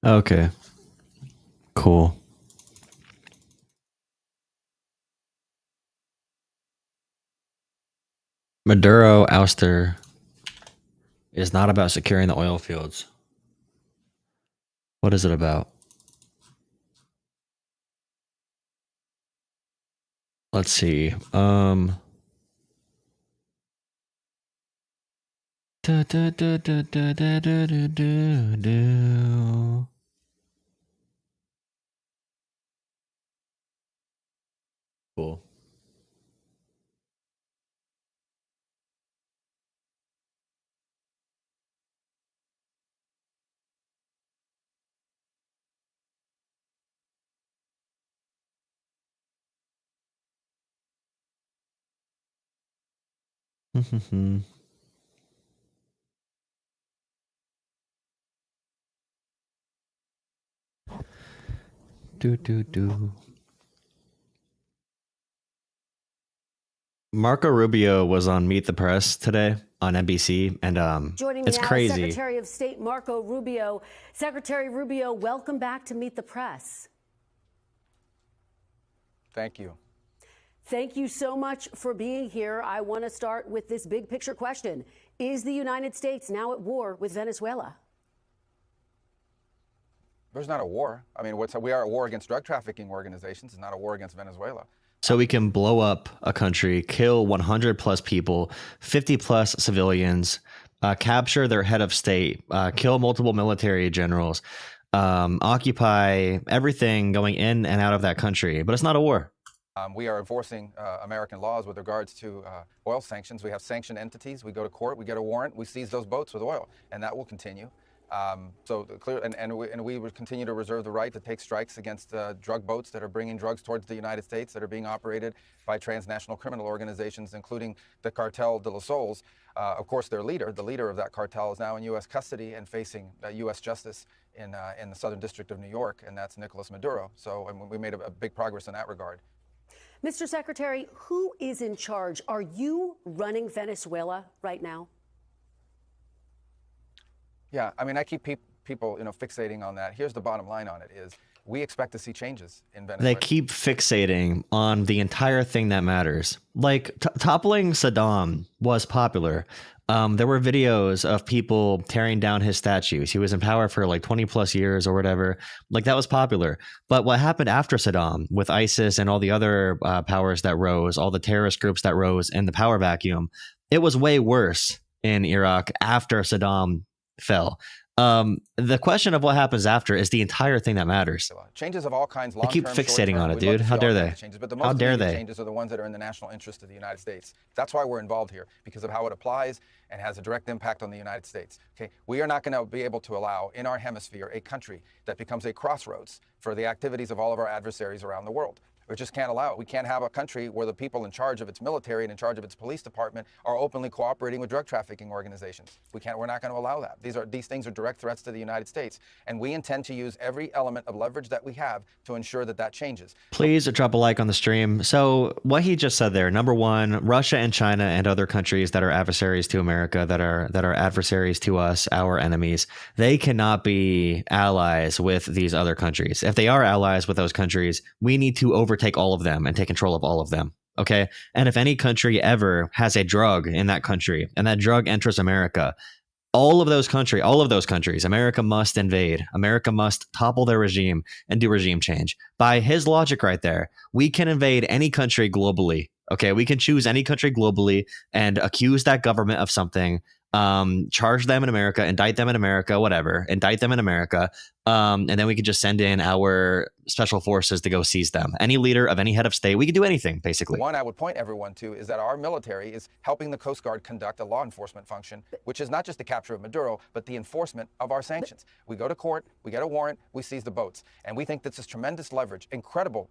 Okay, cool. Maduro ouster is not about securing the oil fields. What is it about? Let's see. Cool. do do do. Marco Rubio was on Meet the Press today on NBC, and Joining me it's now, crazy. Secretary of State Marco Rubio. Secretary Rubio, welcome back to Meet the Press. Thank you. Thank you so much for being here. I want to start with this big picture question. Is the United States now at war with Venezuela? There's not a war. I mean, we are at war against drug trafficking organizations. It's not a war against Venezuela. So we can blow up a country, kill 100 plus people, 50 plus civilians, capture their head of state, kill multiple military generals, occupy everything going in and out of that country. But it's not a war. We are enforcing American laws with regards to oil sanctions. We have sanctioned entities. We go to court. We get a warrant. We seize those boats with oil, and that will continue. We would continue to reserve the right to take strikes against drug boats that are bringing drugs towards the United States that are being operated by transnational criminal organizations, including the Cartel de los Sols. Of course, the leader of that cartel, is now in U.S. custody and facing U.S. justice in the Southern District of New York, and that's Nicolas Maduro. So we made a big progress in that regard. Mr. Secretary, who is in charge? Are you running Venezuela right now? Yeah, I mean, I keep people, fixating on that. Here's the bottom line on it is we expect to see changes in Venezuela. They keep fixating on the entire thing that matters. Like toppling Saddam was popular. There were videos of people tearing down his statues. He was in power for like 20 plus years or whatever. Like that was popular. But what happened after Saddam with ISIS and all the other powers that rose, all the terrorist groups that rose in the power vacuum, it was way worse in Iraq after Saddam fell. The question of what happens after is the entire thing that matters. Changes of all kinds. They keep fixating on it, dude. How dare they? But the most How dare they? Changes are the ones that are in the national interest of the United States. That's why we're involved here, because of how it applies and has a direct impact on the United States. Okay, we are not going to be able to allow in our hemisphere a country that becomes a crossroads for the activities of all of our adversaries around the world. We just can't allow it. We can't have a country where the people in charge of its military and in charge of its police department are openly cooperating with drug trafficking organizations. We're not going to allow that. These things are direct threats to the United States, and we intend to use every element of leverage that we have to ensure that changes. Please drop a like on the stream. So what he just said there, number one, Russia and China and other countries that are adversaries to America, that are adversaries to us, our enemies, they cannot be allies with these other countries. If they are allies with those countries, we need to overtake all of them and take control of all of them. Okay. And if any country ever has a drug in that country and that drug enters America, all of those countries, America must invade. America must topple their regime and do regime change. By his logic right there, we can invade any country globally. Okay. We can choose any country globally and accuse that government of something, charge them in America, indict them in America, whatever, indict them in America. And then we could just send in our special forces to go seize them. Any leader of any head of state, we could do anything, basically. One I would point everyone to is that our military is helping the Coast Guard conduct a law enforcement function, which is not just the capture of Maduro, but the enforcement of our sanctions. We go to court, we get a warrant, we seize the boats. And we think this is tremendous leverage, incredible.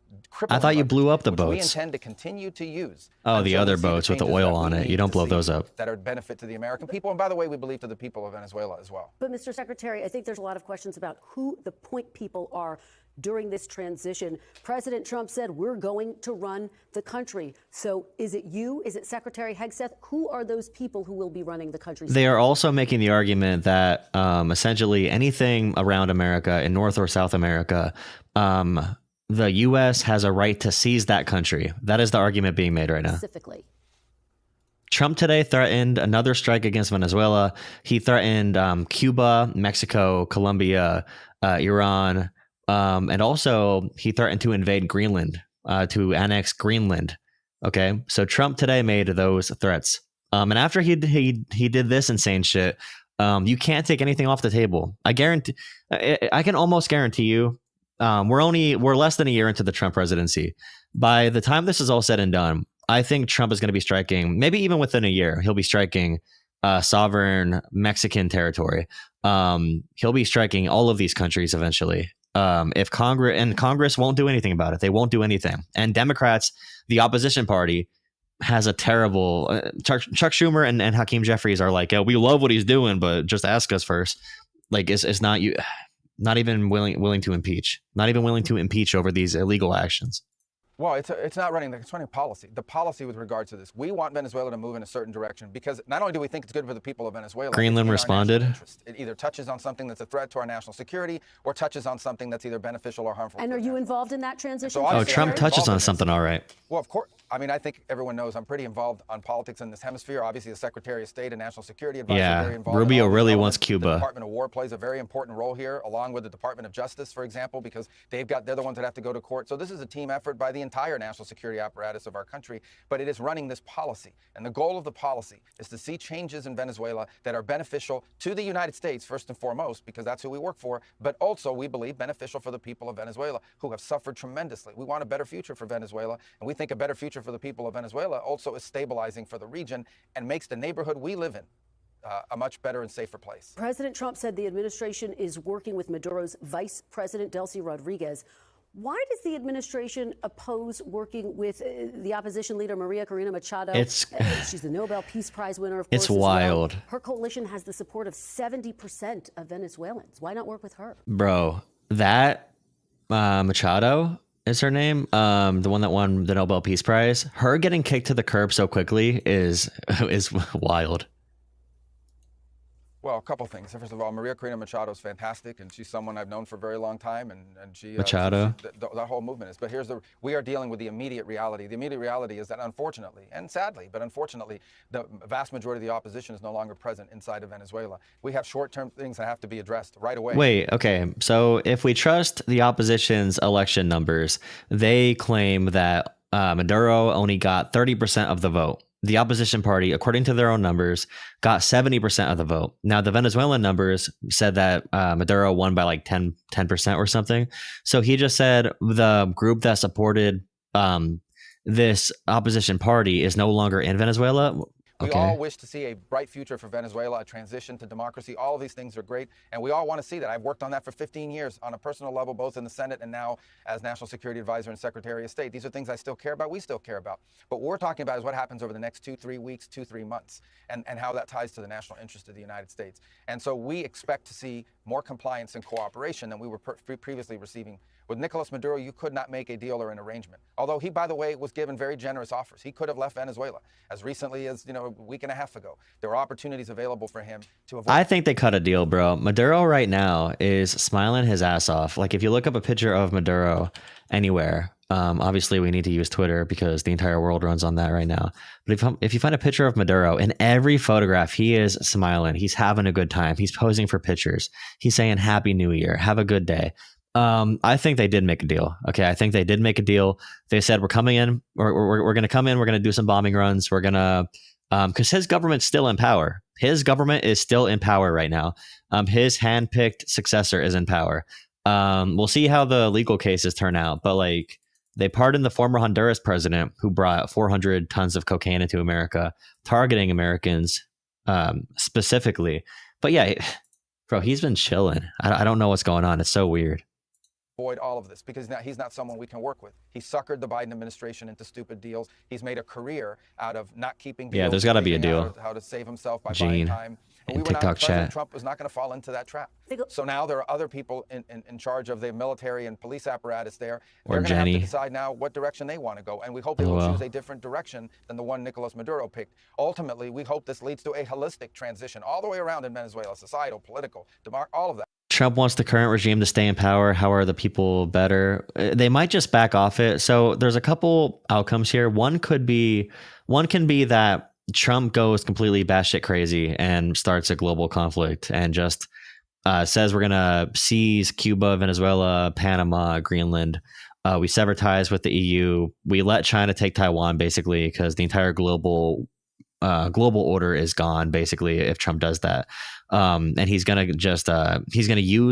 I thought you blew up the boats. We intend to continue to use. Oh, the other boats with the oil on it. You don't blow those up. That are benefit to the American people. And by the way, we believe to the people of Venezuela as well. But Mr. Secretary, I think there's a lot of questions about who the point people are. during this transition. President Trump said, we're going to run the country. So is it you? Is it Secretary Hegseth? Who are those people who will be running the country? They are also making the argument that essentially anything around America in North or South America, the U.S. has a right to seize that country. That is the argument being made right now. Specifically. Trump today threatened another strike against Venezuela. He threatened Cuba, Mexico, Colombia, Iran, and also he threatened to invade Greenland, to annex Greenland. Okay, so Trump today made those threats. And after he did this insane shit, you can't take anything off the table. I can almost guarantee you, we're less than a year into the Trump presidency. By the time this is all said and done, I think Trump is going to be striking, maybe even within a year, he'll be striking sovereign Mexican territory. He'll be striking all of these countries eventually. If Congress won't do anything about it, they won't do anything. And Democrats, the opposition party, has a terrible Chuck Schumer and Hakeem Jeffries are like, we love what he's doing, but just ask us first. Like, it's not you, not even willing to impeach, not even willing to impeach over these illegal actions. Well, it's not running, it's running policy. The policy with regards to this, we want Venezuela to move in a certain direction because not only do we think it's good for the people of Venezuela, Greenland responded. It either touches on something that's a threat to our national security or touches on something that's either beneficial or harmful. And are you involved in that transition? So Trump touches on something, all right. Well, of course. I mean, I think everyone knows I'm pretty involved on politics in this hemisphere. Obviously, the Secretary of State and National Security Advisor are very involved. Rubio really wants Cuba. The Department of War plays a very important role here, along with the Department of Justice, for example, because they're the ones that have to go to court. So this is a team effort by the entire national security apparatus of our country, but it is running this policy. And the goal of the policy is to see changes in Venezuela that are beneficial to the United States, first and foremost, because that's who we work for, but also, we believe, beneficial for the people of Venezuela, who have suffered tremendously. We want a better future for Venezuela, and we think a better future for the people of Venezuela also is stabilizing for the region and makes the neighborhood we live in a much better and safer place. President Trump said the administration is working with Maduro's Vice President, Delcy Rodriguez. Why does the administration oppose working with the opposition leader, Maria Corina Machado? She's the Nobel Peace Prize winner, of course. It's wild. Well. Her coalition has the support of 70% of Venezuelans. Why not work with her? Bro, that Machado is her name, the one that won the Nobel Peace Prize. Her getting kicked to the curb so quickly is wild. Well, a couple things. First of all, Maria Corina Machado is fantastic, and she's someone I've known for a very long time, and she Machado. That whole movement is. But we are dealing with the immediate reality. The immediate reality is that, unfortunately, and sadly, but unfortunately, the vast majority of the opposition is no longer present inside of Venezuela. We have short-term things that have to be addressed right away. Wait, okay. So if we trust the opposition's election numbers, they claim that Maduro only got 30% of the vote. The opposition party, according to their own numbers, got 70% of the vote. Now, the Venezuelan numbers said that Maduro won by like 10% or something. So he just said the group that supported this opposition party is no longer in Venezuela. We all wish to see a bright future for Venezuela, a transition to democracy. All of these things are great, and we all want to see that. I've worked on that for 15 years on a personal level, both in the Senate and now as National Security Advisor and Secretary of State. These are things I still care about, we still care about. But what we're talking about is what happens over the next 2-3 weeks, 2-3 months, and how that ties to the national interest of the United States. And so we expect to see more compliance and cooperation than we were previously receiving. With Nicolas Maduro, you could not make a deal or an arrangement. Although he, by the way, was given very generous offers. He could have left Venezuela as recently as, a week and a half ago. There were opportunities available for him to avoid. I think they cut a deal, bro. Maduro right now is smiling his ass off. Like, if you look up a picture of Maduro anywhere, obviously we need to use Twitter because the entire world runs on that right now. But if you find a picture of Maduro, in every photograph, he is smiling. He's having a good time. He's posing for pictures. He's saying, Happy New Year. Have a good day. I think they did make a deal. Okay, I think they did make a deal. They said, we're coming in, we're going to come in, we're going to do some bombing runs. We're going to, because his government's still in power. His government is still in power right now. His handpicked successor is in power. We'll see how the legal cases turn out. But like, they pardoned the former Honduras president who brought 400 tons of cocaine into America, targeting Americans specifically. But yeah, bro, he's been chilling. I don't know what's going on. It's so weird. Avoid all of this because he's not someone we can work with. He suckered the Biden administration into stupid deals. He's made a career out of not keeping deals. Yeah, there's got to be a deal. How to save himself by buying time. And in TikTok President chat. Trump was not going to fall into that trap. So now there are other people in charge of the military and police apparatus there. They're going to have to decide now what direction they want to go. And we hope they will choose a different direction than the one Nicolas Maduro picked. Ultimately, we hope this leads to a holistic transition all the way around in Venezuela, societal, political, all of that. Trump wants the current regime to stay in power. How are the people better? They might just back off it. So there's a couple outcomes here. One can be that Trump goes completely batshit crazy and starts a global conflict and just says we're going to seize Cuba, Venezuela, Panama, Greenland. We sever ties with the EU. We let China take Taiwan, basically, because the entire global order is gone, basically, if Trump does that. And he's gonna use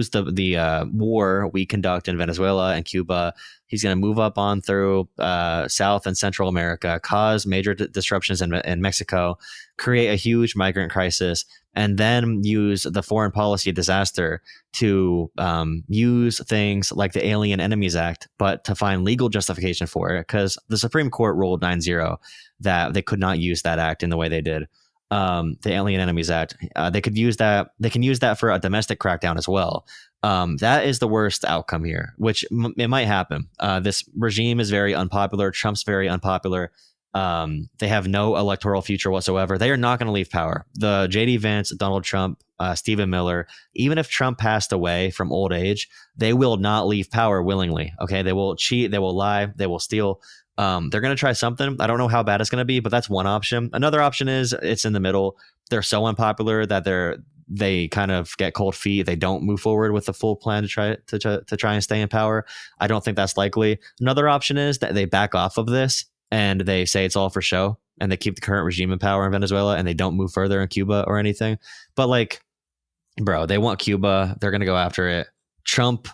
the war we conduct in Venezuela and Cuba. He's gonna move up on through South and Central America, cause major disruptions in Mexico, create a huge migrant crisis, and then use the foreign policy disaster to use things like the Alien Enemies Act, but to find legal justification for it, because the Supreme Court ruled 9-0 that they could not use that act in the way they did. The Alien Enemies Act. They could use that. They can use that for a domestic crackdown as well. That is the worst outcome here, which it might happen. This regime is very unpopular. Trump's very unpopular. They have no electoral future whatsoever. They are not going to leave power. The J.D. Vance, Donald Trump, Stephen Miller, even if Trump passed away from old age, they will not leave power willingly. Okay, they will cheat. They will lie. They will steal. They're going to try something. I don't know how bad it's going to be, but that's one option. Another option is it's in the middle. They're so unpopular that they kind of get cold feet. They don't move forward with the full plan to try and stay in power. I don't think that's likely. Another option is that they back off of this and they say it's all for show and they keep the current regime in power in Venezuela and they don't move further in Cuba or anything. But like, bro, they want Cuba. They're going to go after it. Trump,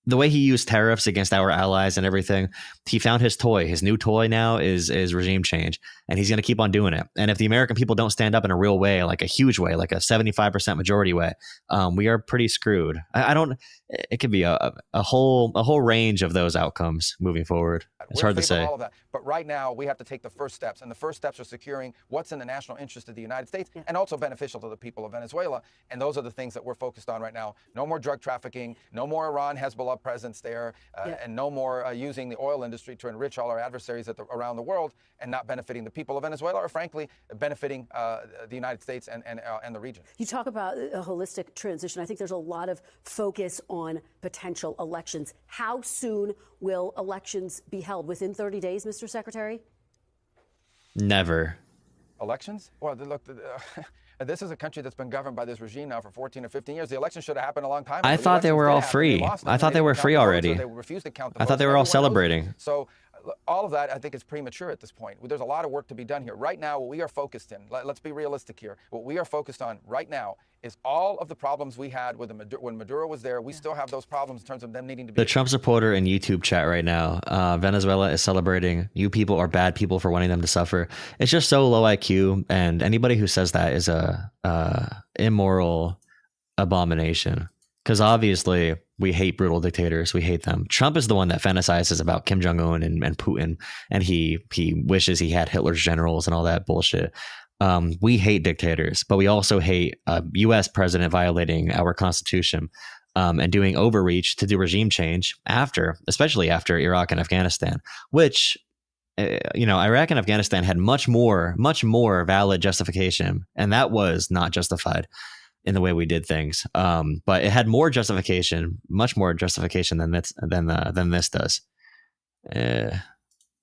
the way he used tariffs against our allies and everything, he found his toy. His new toy now is regime change, and he's going to keep on doing it. And if the American people don't stand up in a real way, like a huge way, like a 75% majority way, we are pretty screwed. It could be a whole range of those outcomes moving forward. It's hard to say. All of that. But right now, we have to take the first steps, and the first steps are securing what's in the national interest of the United States and also beneficial to the people of Venezuela. And those are the things that we're focused on right now. No more drug trafficking, no more Iran, Hezbollah presence there, and no more using the oil industry to enrich all our adversaries around the world and not benefiting the people of Venezuela, or frankly, benefiting the United States and the region. You talk about a holistic transition. I think there's a lot of focus on potential elections. How soon will elections be held? Within 30 days, Mr. Secretary? Never. Elections? Well, look, this is a country that's been governed by this regime now for 14 or 15 years. The election should have happened a long time ago. I thought they were all free. I thought they were free already. They refused to count the votes. I thought they were all celebrating. So all of that, I think, is premature at this point. There's a lot of work to be done here. Right now, what we are focused in, let's be realistic here, what we are focused on right now is all of the problems we had with when Maduro was there. We still have those problems in terms of them needing to be... The Trump supporter in YouTube chat right now, Venezuela is celebrating you people are bad people for wanting them to suffer. It's just so low IQ, and anybody who says that is a immoral abomination. Because obviously we hate brutal dictators. We hate them. Trump is the one that fantasizes about Kim Jong-un and Putin, and he wishes he had Hitler's generals and all that bullshit. We hate dictators, but we also hate a U.S. president violating our Constitution and doing overreach to do regime change especially after Iraq and Afghanistan, which, Iraq and Afghanistan had much more valid justification, and that was not justified in the way we did things. But it had more justification, much more justification than this does.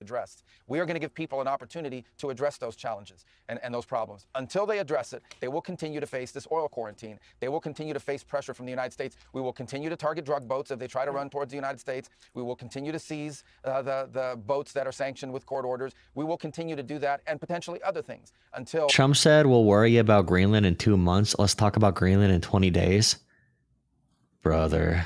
Addressed. We are going to give people an opportunity to address those challenges and those problems. Until they address it, they will continue to face this oil quarantine. They will continue to face pressure from the United States. We will continue to target drug boats if they try to run towards the United States. We will continue to seize the boats that are sanctioned with court orders. We will continue to do that and potentially other things until... Trump said we'll worry about Greenland in 2 months. Let's talk about Greenland in 20 days. Brother.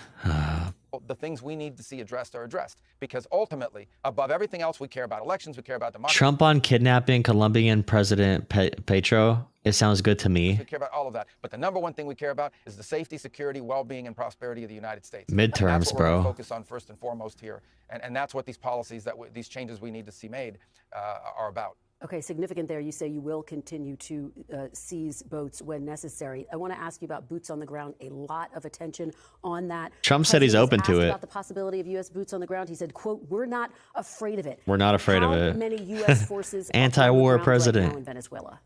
The things we need to see addressed are addressed, because ultimately, above everything else, we care about elections, we care about democracy. Trump on kidnapping Colombian President Petro. It sounds good to me. We care about all of that, but the number one thing we care about is the safety, security, well-being, and prosperity of the United States. Midterms, and that's what bro. We're focused on first and foremost here, and that's what these policies, these changes we need to see made are about. Okay, significant there. You say you will continue to seize boats when necessary. I want to ask you about boots on the ground. A lot of attention on that. Trump said he's open to it. About the possibility of U.S. boots on the ground, he said, "quote We're not afraid of it." We're not afraid of it. How many U.S. forces anti-war right president now in Venezuela?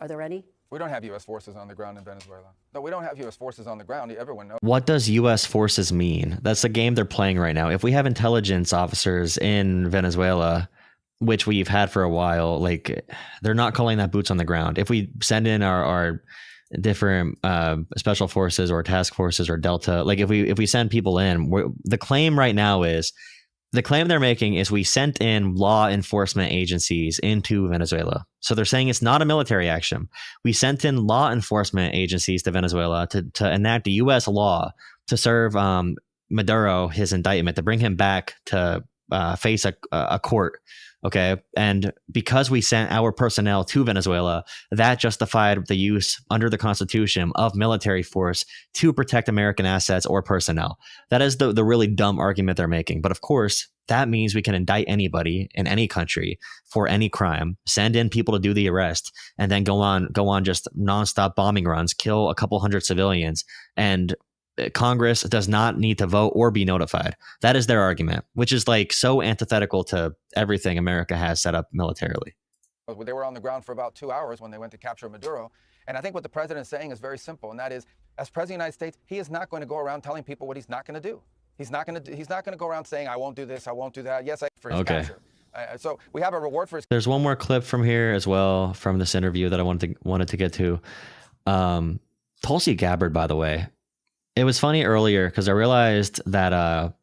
Are there any? We don't have U.S. forces on the ground in Venezuela. No, we don't have U.S. forces on the ground. Everyone knows. What does U.S. forces mean? That's the game they're playing right now. If we have intelligence officers in Venezuela, which we've had for a while, like, they're not calling that boots on the ground. If we send in our different special forces or task forces or Delta, like if we send people in, the claim right now is, the claim they're making is we sent in law enforcement agencies into Venezuela. So they're saying it's not a military action. We sent in law enforcement agencies to Venezuela to enact a U.S. law to serve Maduro his indictment, to bring him back to face a court. Okay. And because we sent our personnel to Venezuela, that justified the use under the Constitution of military force to protect American assets or personnel. That is the really dumb argument they're making. But of course, that means we can indict anybody in any country for any crime, send in people to do the arrest, and then go on just nonstop bombing runs, kill a couple hundred civilians, and Congress does not need to vote or be notified. That is their argument, which is like so antithetical to everything America has set up militarily. They were on the ground for about 2 hours when they went to capture Maduro. And I think what the president is saying is very simple, and that is, as president of the United States, he is not going to go around telling people what he's not going to do. He's not going to go around saying, I won't do this, I won't do that. Yes, for his capture. So we have a reward for his. There's one more clip from here as well, from this interview, that I wanted to get to. Tulsi Gabbard, by the way. It was funny earlier because I realized that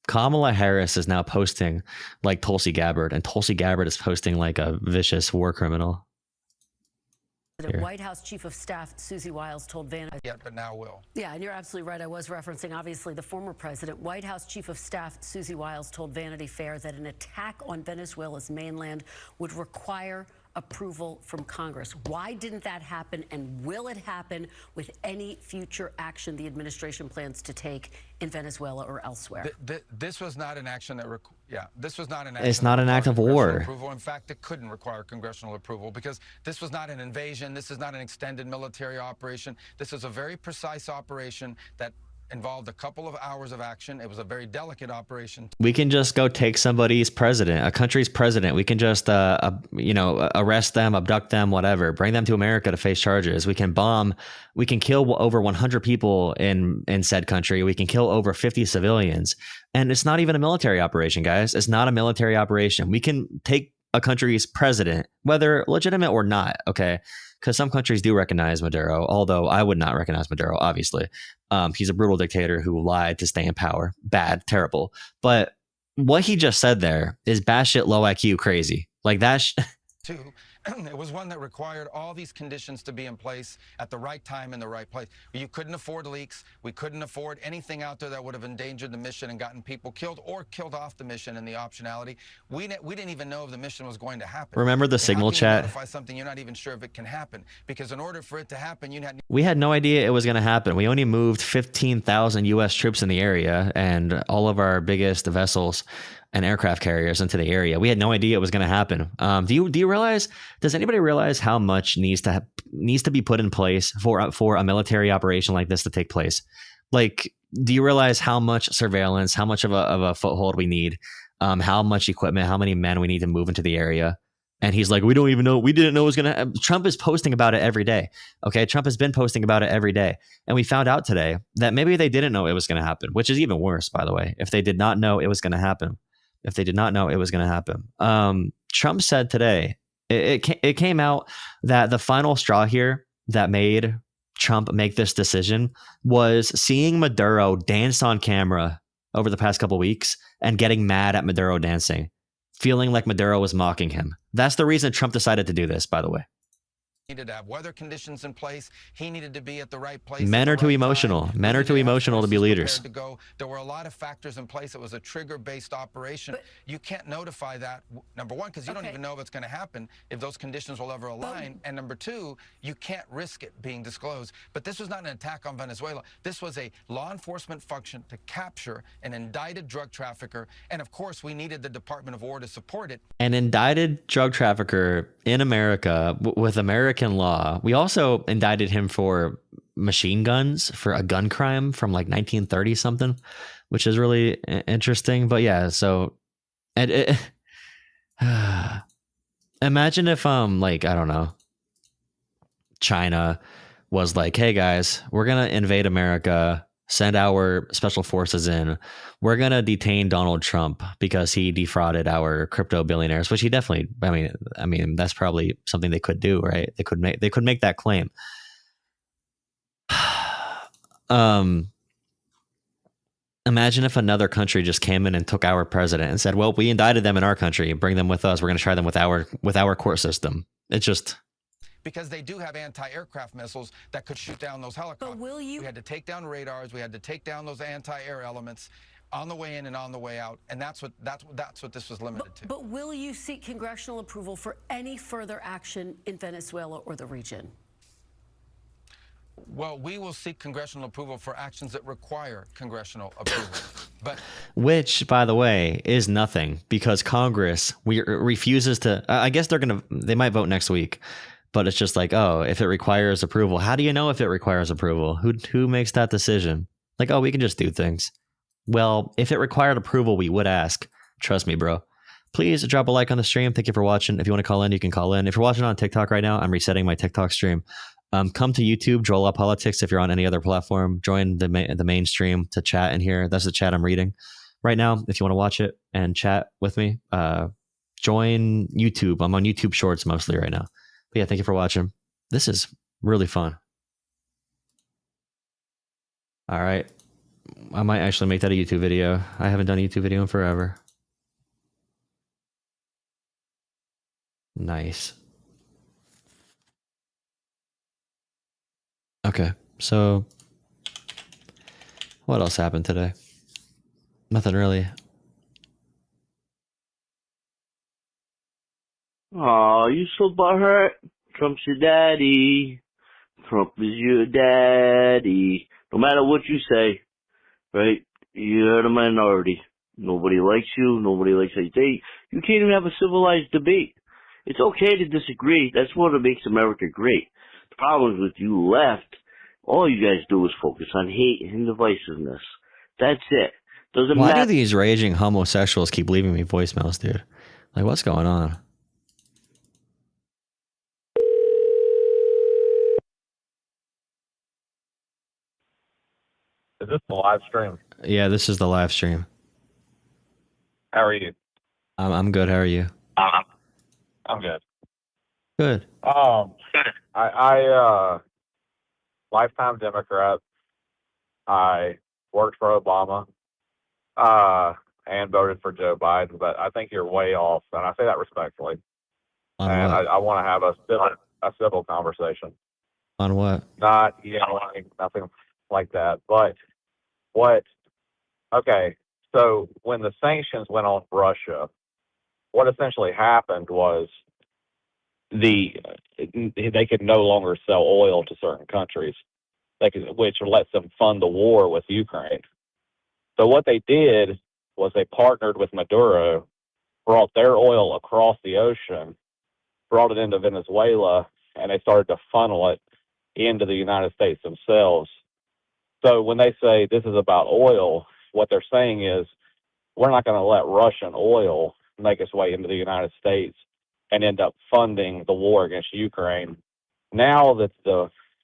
Kamala Harris is now posting like Tulsi Gabbard, and Tulsi Gabbard is posting like a vicious war criminal. The White House Chief of Staff Susie Wiles told Vanity. Yeah, but now will. Yeah, and you're absolutely right. I was referencing, obviously, the former president. White House Chief of Staff Susie Wiles told Vanity Fair that an attack on Venezuela's mainland would require approval from Congress. Why didn't that happen, and will it happen with any future action the administration plans to take in Venezuela or elsewhere? This was not an action that this was not an action. It's not an act of war. Approval. In fact, it couldn't require congressional approval because this was not an invasion. This is not an extended military operation. This is a very precise operation that involved a couple of hours of action. It was a very delicate operation. We can just go take somebody's president, a country's president. We can just, arrest them, abduct them, whatever, bring them to America to face charges. We can bomb. We can kill over 100 people in said country. We can kill over 50 civilians. And it's not even a military operation, guys. It's not a military operation. We can take a country's president, whether legitimate or not, okay? Because some countries do recognize Maduro, although I would not recognize Maduro, obviously. He's a brutal dictator who lied to stay in power. Bad, terrible. But what he just said there is batshit low IQ crazy. Like that. Two, it was one that required all these conditions to be in place at the right time in the right place. You couldn't afford leaks. We couldn't afford anything out there that would have endangered the mission and gotten people killed or killed off the mission and the optionality. We didn't even know if the mission was going to happen. Remember the signal chat? Notify something you're not even sure if it can happen, because in order for it to happen, we had no idea it was going to happen. We only moved 15,000 U.S. troops in the area and all of our biggest vessels and aircraft carriers into the area. We had no idea it was going to happen. Do you realize? Does anybody realize how much needs to be put in place for a military operation like this to take place? Like, do you realize how much surveillance, how much of a foothold we need, how much equipment, how many men we need to move into the area? And he's like, we don't even know. We didn't know it was going to. Trump is posting about it every day. Okay. Trump has been posting about it every day. And we found out today that maybe they didn't know it was going to happen, which is even worse, by the way, if they did not know it was going to happen. If they did not know it was going to happen. Trump said today, it came out that the final straw here that made Trump make this decision was seeing Maduro dance on camera over the past couple of weeks and getting mad at Maduro dancing, feeling like Maduro was mocking him. That's the reason Trump decided to do this, by the way. needed to have weather conditions in place. He needed to be at the right place. Men are too emotional. Men are too emotional to be leaders. To go. There were a lot of factors in place. It was a trigger-based operation. But you can't notify that, number one, because you don't even know what's going to happen if those conditions will ever align. And number two, you can't risk it being disclosed. But this was not an attack on Venezuela. This was a law enforcement function to capture an indicted drug trafficker. And of course, we needed the Department of War to support it. An indicted drug trafficker in America with American law. We also indicted him for machine guns, for a gun crime from like 1930 something, which is really interesting. But yeah, so imagine if like, I don't know, China was like, hey guys, we're gonna invade America, send our special forces in, we're gonna detain Donald Trump because he defrauded our crypto billionaires, which he definitely, I mean that's probably something they could do, right? They could make that claim. Imagine if another country just came in and took our president and said, well, we indicted them in our country, bring them with us, we're gonna try them with our court system. It's just, because they do have anti-aircraft missiles that could shoot down those helicopters. But we had to take down radars. We had to take down those anti-air elements on the way in and on the way out, and that's what this was limited to. But will you seek congressional approval for any further action in Venezuela or the region? Well, we will seek congressional approval for actions that require congressional approval. But which, by the way, is nothing, because Congress refuses to. I guess they might vote next week. But it's just like, oh, if it requires approval, how do you know if it requires approval? Who makes that decision? Like, oh, we can just do things. Well, if it required approval, we would ask. Trust me, bro. Please drop a like on the stream. Thank you for watching. If you want to call in, you can call in. If you're watching on TikTok right now, I'm resetting my TikTok stream. Come to YouTube, Joel Up Politics. If you're on any other platform, join the main stream to chat in here. That's the chat I'm reading right now. If you want to watch it and chat with me, join YouTube. I'm on YouTube Shorts mostly right now. But yeah, thank you for watching. This is really fun. All right. I might actually make that a YouTube video. I haven't done a YouTube video in forever. Nice. Okay, so what else happened today? Nothing really. Aw, you so butthurt? Trump's your daddy. Trump is your daddy. No matter what you say, right? You're the minority. Nobody likes you. Nobody likes how you think. You can't even have a civilized debate. It's okay to disagree. That's what makes America great. The problem is with you left, all you guys do is focus on hate and divisiveness. That's it. Doesn't matter. Why do these raging homosexuals keep leaving me voicemails, dude? Like, what's going on? Is this the live stream? Yeah, this is the live stream. How are you? I'm good. How are you? I'm good. Good. I lifetime Democrat. I worked for Obama, and voted for Joe Biden, but I think you're way off, and I say that respectfully. On and what? I want to have a civil conversation. On what? Not yelling, nothing like that. But okay, so when the sanctions went on Russia, what essentially happened was they could no longer sell oil to certain countries, which lets them fund the war with Ukraine. So what they did was they partnered with Maduro, brought their oil across the ocean, brought it into Venezuela, and they started to funnel it into the United States themselves. So when they say this is about oil, what they're saying is we're not going to let Russian oil make its way into the United States and end up funding the war against Ukraine. Now that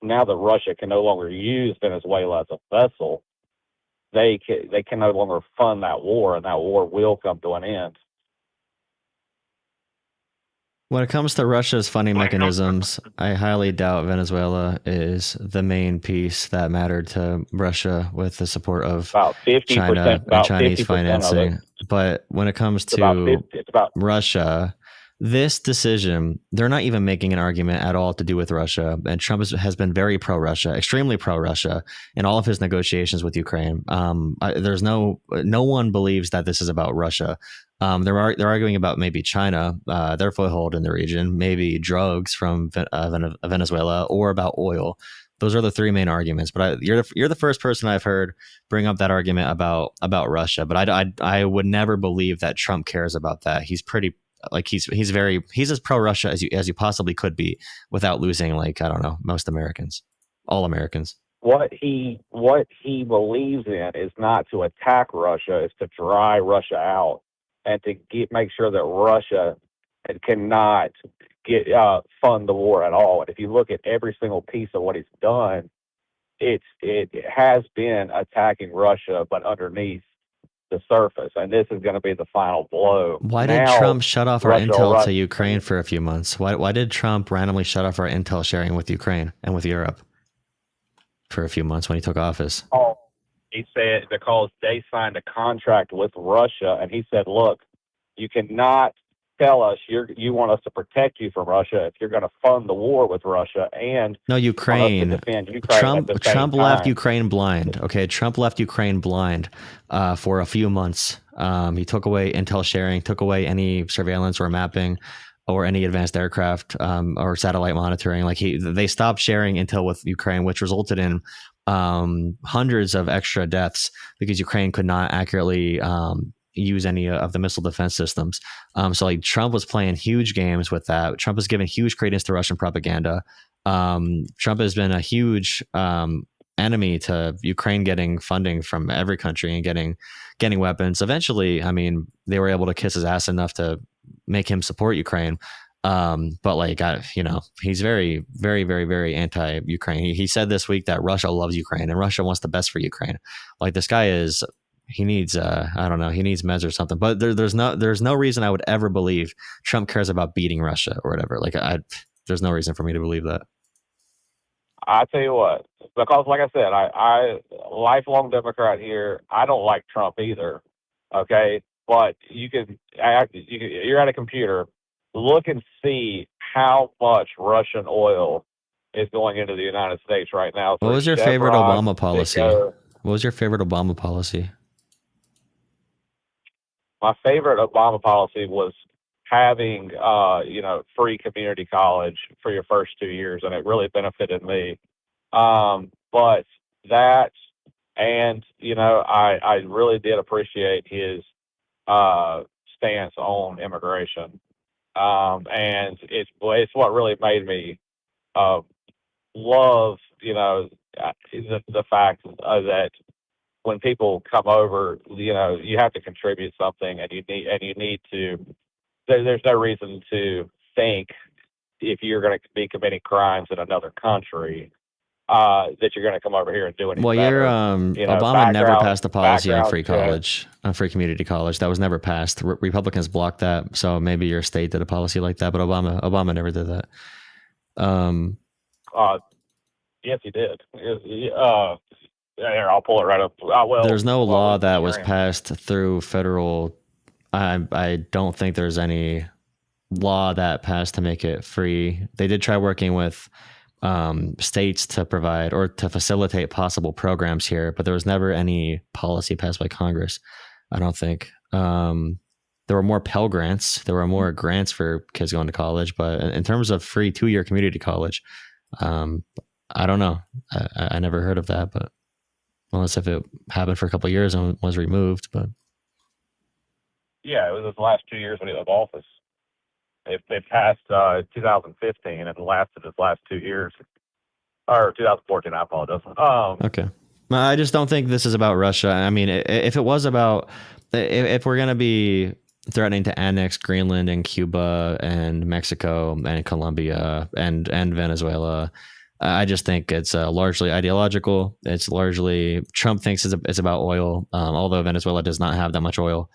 Russia can no longer use Venezuela as a vessel, they can no longer fund that war, and that war will come to an end. When it comes to Russia's funding mechanisms, I highly doubt Venezuela is the main piece that mattered to Russia with the support of China and Chinese financing. But when it comes to Russia, this decision, they're not even making an argument at all to do with Russia. And Trump has been very pro-Russia, extremely pro-Russia in all of his negotiations with Ukraine. There's no one believes that this is about Russia. They're arguing about maybe China, their foothold in the region, maybe drugs from Venezuela, or about oil. Those are the three main arguments. But you're the first person I've heard bring up that argument about Russia. But I would never believe that Trump cares about that. He's pretty. Like he's as pro-Russia as you possibly could be without losing, like, I don't know, most Americans, all Americans. What he believes in is not to attack Russia, it's to dry Russia out and to make sure that Russia cannot fund the war at all. And if you look at every single piece of what he's done, it has been attacking Russia, but underneath the surface, and this is going to be the final blow. Why did Trump shut off our intel to Ukraine for a few months? Why did Trump randomly shut off our intel sharing with Ukraine and with Europe for a few months when he took office? Oh, he said because they signed a contract with Russia, and he said, look, you cannot tell us you want us to protect you from Russia if you're going to fund the war with Russia and no, Ukraine. Trump left Ukraine blind. Okay, Trump left Ukraine blind for a few months. He took away intel sharing, took away any surveillance or mapping or any advanced aircraft or satellite monitoring. Like they stopped sharing intel with Ukraine, which resulted in hundreds of extra deaths because Ukraine could not accurately use any of the missile defense systems. So like Trump was playing huge games with that. Trump has given huge credence to Russian propaganda. Trump has been a huge enemy to Ukraine getting funding from every country and getting weapons. Eventually, I mean, they were able to kiss his ass enough to make him support Ukraine. But like, he's very, very, very, very anti-Ukraine. He said this week that Russia loves Ukraine and Russia wants the best for Ukraine. Like this guy is... He needs, I don't know, he needs meds or something. But there's no reason I would ever believe Trump cares about beating Russia or whatever. Like, there's no reason for me to believe that. I tell you what, because like I said, I lifelong Democrat here. I don't like Trump either. Okay, but you're at a computer. Look and see how much Russian oil is going into the United States right now. What was your favorite Obama policy? What was your favorite Obama policy? My favorite Obama policy was having, free community college for your first 2 years, and it really benefited me. But that, and, I really did appreciate his stance on immigration. And it's what really made me love, the fact that when people come over, you have to contribute something, and you need to. There's no reason to think if you're going to be committing crimes in another country that you're going to come over here and do anything. Well, Obama never passed a policy on free college, on free community college. That was never passed. Republicans blocked that, so maybe your state did a policy like that, but Obama never did that. Yes, he did. Here, I'll pull it right up. There's no law that was passed through federal. I don't think there's any law that passed to make it free. They did try working with states to provide or to facilitate possible programs here, but there was never any policy passed by Congress. I don't think. There were more Pell Grants. There were more grants for kids going to college, but in terms of free 2-year community college, I don't know. I never heard of that, but unless if it happened for a couple of years and was removed, but yeah, it was his last 2 years when he was in office. They passed 2015 and lasted his last 2 years, or 2014. I apologize. Okay, I just don't think this is about Russia. I mean, if it was about, if we're gonna be threatening to annex Greenland and Cuba and Mexico and Colombia and Venezuela, I just think it's largely ideological. It's largely Trump thinks it's about oil, although Venezuela does not have that much oil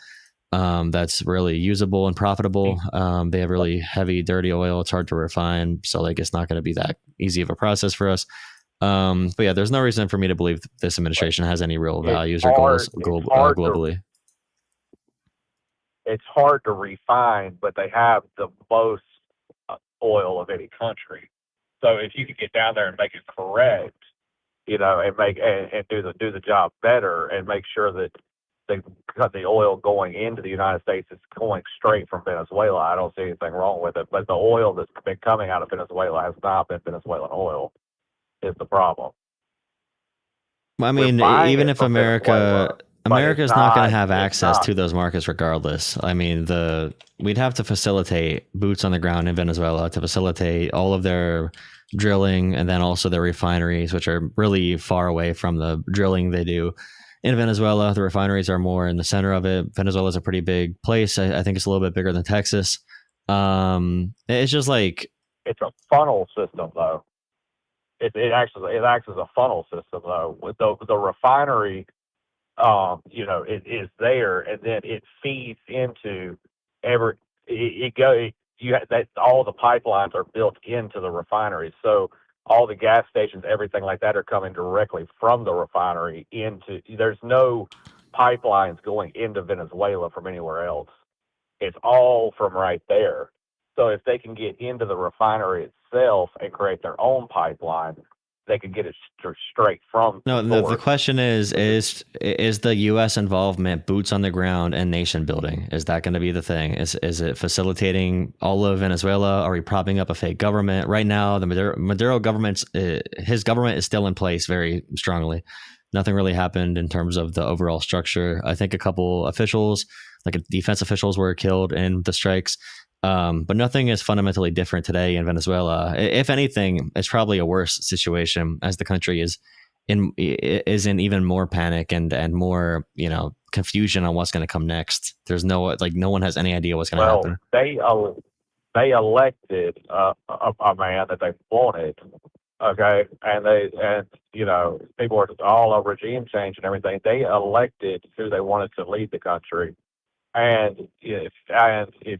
that's really usable and profitable. They have really heavy, dirty oil. It's hard to refine, so like it's not going to be that easy of a process for us. But yeah, there's no reason for me to believe this administration has any real values or goals globally. it's hard to refine, but they have the most oil of any country. So if you could get down there and make it correct, and make and do the job better, and make sure that the oil going into the United States is going straight from Venezuela, I don't see anything wrong with it. But the oil that's been coming out of Venezuela has not been Venezuelan oil, is the problem. I mean, even if America's not going to have access to those markets regardless. I mean, we'd have to facilitate boots on the ground in Venezuela to facilitate all of their drilling, and then also their refineries, which are really far away from the drilling they do in Venezuela. The refineries are more in the center of it. Venezuela is a pretty big place. I think it's a little bit bigger than Texas. It's just like, it's a funnel system, though. It acts as a funnel system, though. With the refinery, it is there, and then it feeds into all the pipelines are built into the refineries. So all the gas stations, everything like that, are coming directly from the refinery there's no pipelines going into Venezuela from anywhere else. It's all from right there. So if they can get into the refinery itself and create their own pipeline, they could get it straight from. No, the question is the U.S. involvement boots on the ground and nation building? Is that going to be the thing? Is it facilitating all of Venezuela? Are we propping up a fake government? Right now, the Maduro government, his government is still in place very strongly. Nothing really happened in terms of the overall structure. I think a couple officials, like defense officials, were killed in the strikes. But nothing is fundamentally different today in Venezuela. If anything, it's probably a worse situation, as the country is in even more panic and more, confusion on what's going to come next. There's no one has any idea what's going to happen. They elected a man that they wanted. Okay. And people are all a regime change and everything. They elected who they wanted to lead the country. And if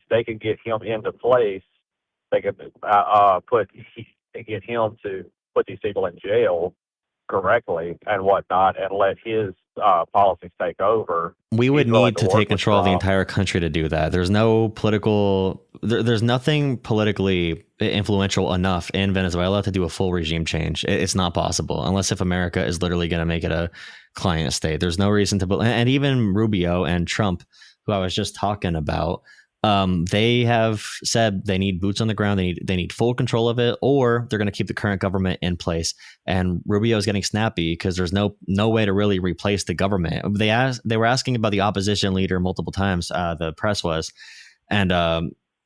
they can get him into place, they can get him to put these people in jail correctly and whatnot, and let his policies take over. We would need to take control of the entire country to do that. There's no there's nothing politically influential enough in Venezuela to do a full regime change. It's not possible unless if America is literally going to make it a client state. There's no reason to, and even Rubio and Trump, who I was just talking about, they have said they need boots on the ground. They need full control of it, or they're going to keep the current government in place. And Rubio is getting snappy because there's no way to really replace the government. They were asking about the opposition leader multiple times. The press was, and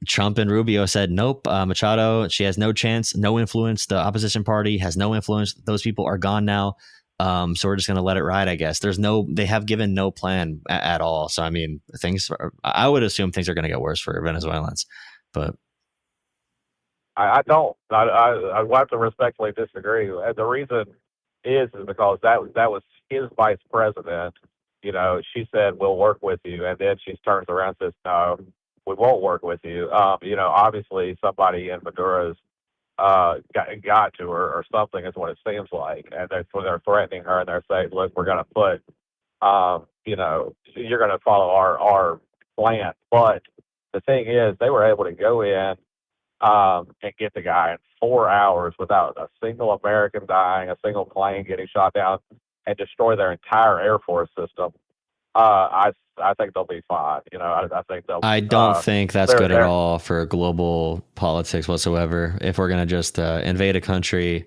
Trump and Rubio said, nope, Machado, she has no chance, no influence. The opposition party has no influence. Those people are gone now. So we're just going to let it ride, I guess. They have given no plan at all. So, I mean, I would assume things are going to get worse for Venezuelans, but I don't. I have to respectfully disagree. The reason is because that was his vice president. She said, we'll work with you. And then she turns around and says, no, we won't work with you. Obviously somebody in Maduro's got to her or something is what it seems like, and they're threatening her, and they're saying, look, we're going to put you're going to follow our plan. But the thing is, they were able to go in and get the guy in 4 hours without a single American dying, a single plane getting shot down, and destroy their entire Air Force system. I think they'll be fine. I think they'll. I don't think that's good at all for global politics whatsoever. If we're going to just invade a country,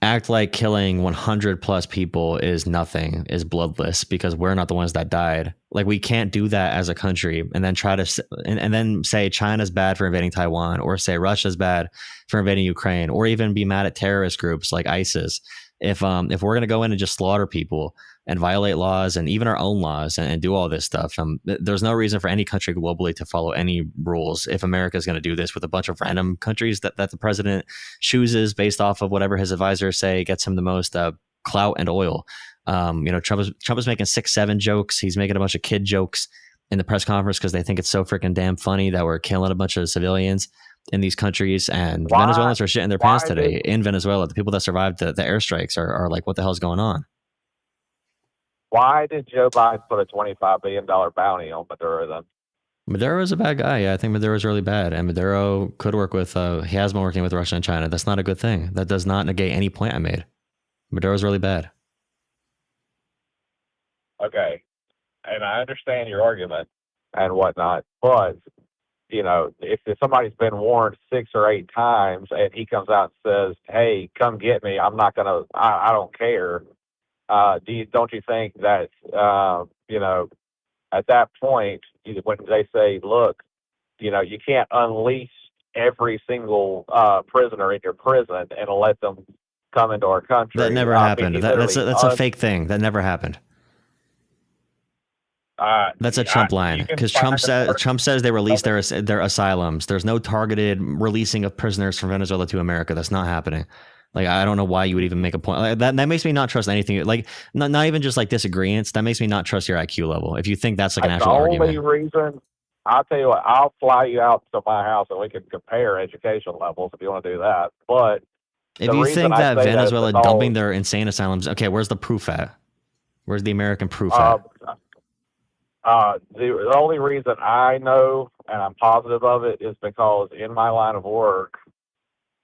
act like killing 100 plus people is nothing, is bloodless, because we're not the ones that died. Like, we can't do that as a country and then try to and then say China's bad for invading Taiwan, or say Russia's bad for invading Ukraine, or even be mad at terrorist groups like ISIS. If we're going to go in and just slaughter people and violate laws and even our own laws and do all this stuff, there's no reason for any country globally to follow any rules. If America is going to do this with a bunch of random countries that the president chooses based off of whatever his advisors say gets him the most clout and oil. Trump is making 6-7 jokes. He's making a bunch of kid jokes in the press conference because they think it's so freaking damn funny that we're killing a bunch of civilians in these countries, and Venezuelans are shitting their pants today in Venezuela. The people that survived the airstrikes are like, what the hell's going on? Why did Joe Biden put a $25 billion bounty on Maduro then? Maduro is a bad guy. Yeah, I think Maduro is really bad, and Maduro could work with. He has been working with Russia and China. That's not a good thing. That does not negate any point I made. Maduro is really bad. Okay, and I understand your argument and whatnot, but you know, if somebody's been warned 6 or 8 times and he comes out and says, "Hey, come get me," I'm not gonna. I don't care. Don't you think that you know, at that point when they say, "Look, you know, you can't unleash every single prisoner in your prison and let them come into our country." That never happened. That's a fake thing. That never happened. That's a Trump line, because Trump says they released their asylums. There's no targeted releasing of prisoners from Venezuela to America. That's not happening. Like, I don't know why you would even make a point like that. That makes me not trust anything. Like, not even just like disagreements. That makes me not trust your IQ level. If you think that's like an actual argument. The only reason, I'll tell you what, I'll fly you out to my house and we can compare education levels if you want to do that. But if you think that Venezuela dumping their insane asylums, okay, where's the proof at? Where's the American proof at? The only reason I know and I'm positive of it is because in my line of work,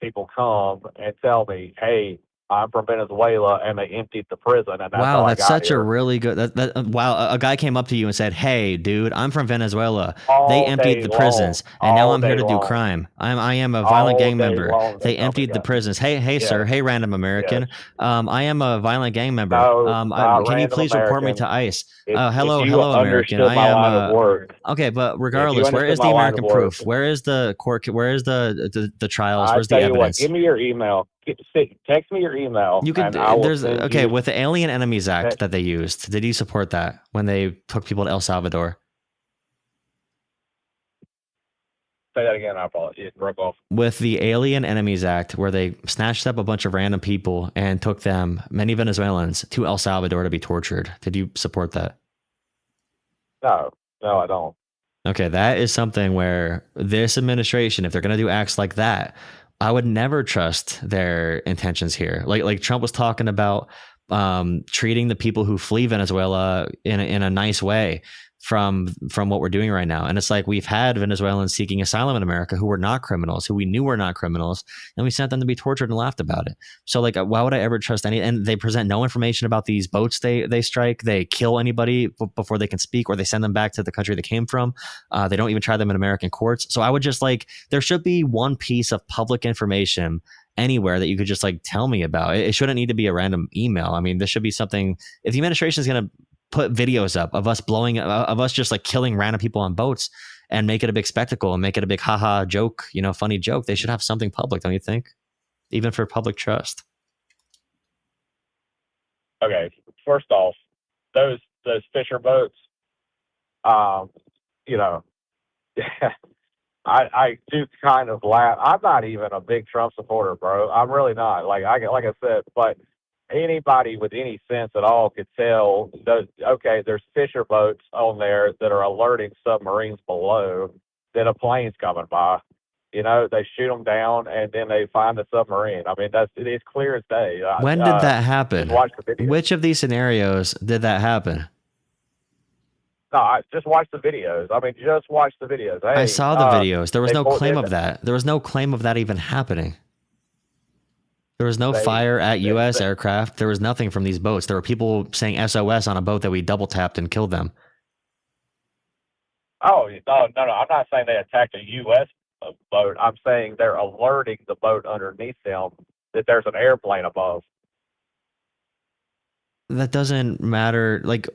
people come and tell me, "Hey, I'm from Venezuela," and they emptied the prison. And that's such a really good. Wow, a guy came up to you and said, "Hey, dude, I'm from Venezuela. They emptied the prisons, and now I'm here to do crime. I am a violent gang member. They emptied the prisons. Hey, sir. Hey, random American. I am a violent gang member. Can you please report me to ICE? Hello, American. I am. Okay, but regardless, where is the American proof? Where is the court? Where is the trials? Where's the evidence? Give me your email. Text me your email. You could. With the Alien Enemies Act that they used, did you support that when they took people to El Salvador? Say that again. I apologize. It broke off. With the Alien Enemies Act, where they snatched up a bunch of random people and took them, many Venezuelans, to El Salvador to be tortured. Did you support that? No, I don't. Okay, that is something where this administration, if they're going to do acts like that, I would never trust their intentions here. Like Trump was talking about treating the people who flee Venezuela in a nice way from what we're doing right now. And it's like, we've had Venezuelans seeking asylum in America who were not criminals, who we knew were not criminals, and we sent them to be tortured and laughed about it. So like, why would I ever trust any? And they present no information about these boats they strike. They kill anybody before they can speak, or they send them back to the country they came from. They don't even try them in American courts. So I would just like, there should be one piece of public information anywhere that you could just like tell me about. It shouldn't need to be a random email. I mean, this should be something, if the administration is going to put videos up of us just like killing random people on boats and make it a big spectacle and make it a big haha joke, funny joke, they should have something public, don't you think? Even for public trust. Okay, first off, those fisher boats, I do kind of laugh. I'm not even a big Trump supporter, bro. I'm really not. Like I said, but anybody with any sense at all could tell there's fisher boats on there that are alerting submarines below that a plane's coming by. They shoot them down and then they find the submarine. I mean, it's clear as day. When did that happen? Which of these scenarios did that happen? No, just watch the videos. I mean, just watch the videos. Hey, I saw the videos. There was no claim of that. There was no claim of that even happening. There was no fire at U.S. aircraft. There was nothing from these boats. There were people saying SOS on a boat that we double tapped and killed them. Oh, no. I'm not saying they attacked a U.S. boat. I'm saying they're alerting the boat underneath them that there's an airplane above. That doesn't matter. Like,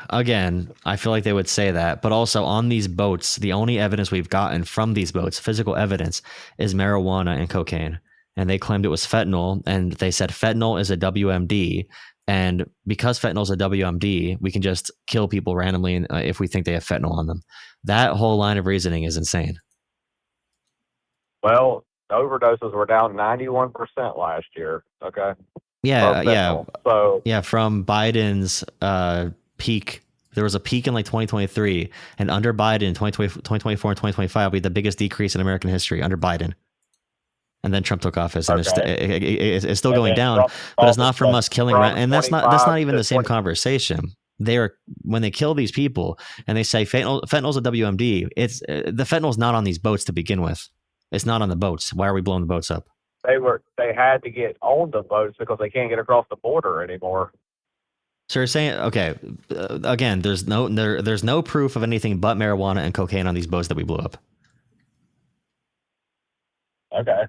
again, I feel like they would say that. But also on these boats, the only evidence we've gotten from these boats, physical evidence, is marijuana and cocaine. And they claimed it was fentanyl, and they said fentanyl is a WMD, and because fentanyl is a WMD, we can just kill people randomly if we think they have fentanyl on them. That whole line of reasoning is insane. Well, overdoses were down 91% last year. Okay. Yeah. So from Biden's peak. There was a peak in like 2023, and under Biden, 2024 and 2025 will be the biggest decrease in American history under Biden. And then Trump took office, and it's still going down, but it's not from us killing. And that's not even the same conversation. when they kill these people and they say fentanyl's a WMD, it's the fentanyl's not on these boats to begin with. It's not on the boats. Why are we blowing the boats up? They had to get on the boats because they can't get across the border anymore. So you're saying, okay, again, there's no proof of anything but marijuana and cocaine on these boats that we blew up. Okay,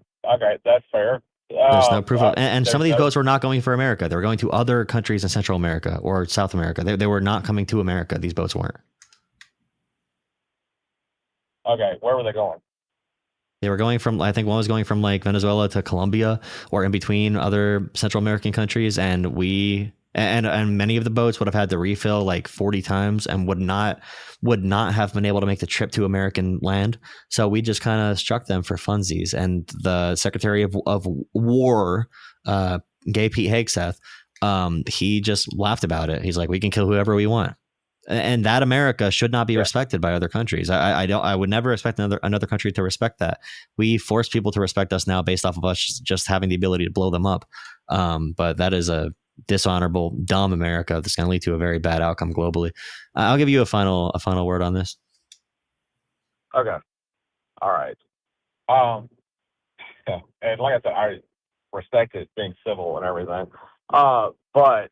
that's fair. There's no proof of, and some of these boats were not going for America. They were going to other countries in Central America or South America. They were not coming to America. These boats weren't. Okay, where were they going? They were going from, I think one was going from like Venezuela to Colombia or in between other Central American countries, and many of the boats would have had to refill like 40 times and would not have been able to make the trip to American land. So we just kind of struck them for funsies. And the Secretary of War, Gay Pete Hegseth, he just laughed about it. He's like, we can kill whoever we want. And that America should not be respected by other countries. I would never expect another country to respect that. We force people to respect us now based off of us just having the ability to blow them up. But that is a dishonorable, dumb America that's going to lead to a very bad outcome globally. I'll give you a final word on this. Okay. All right. And like I said, I respect it being civil and everything. But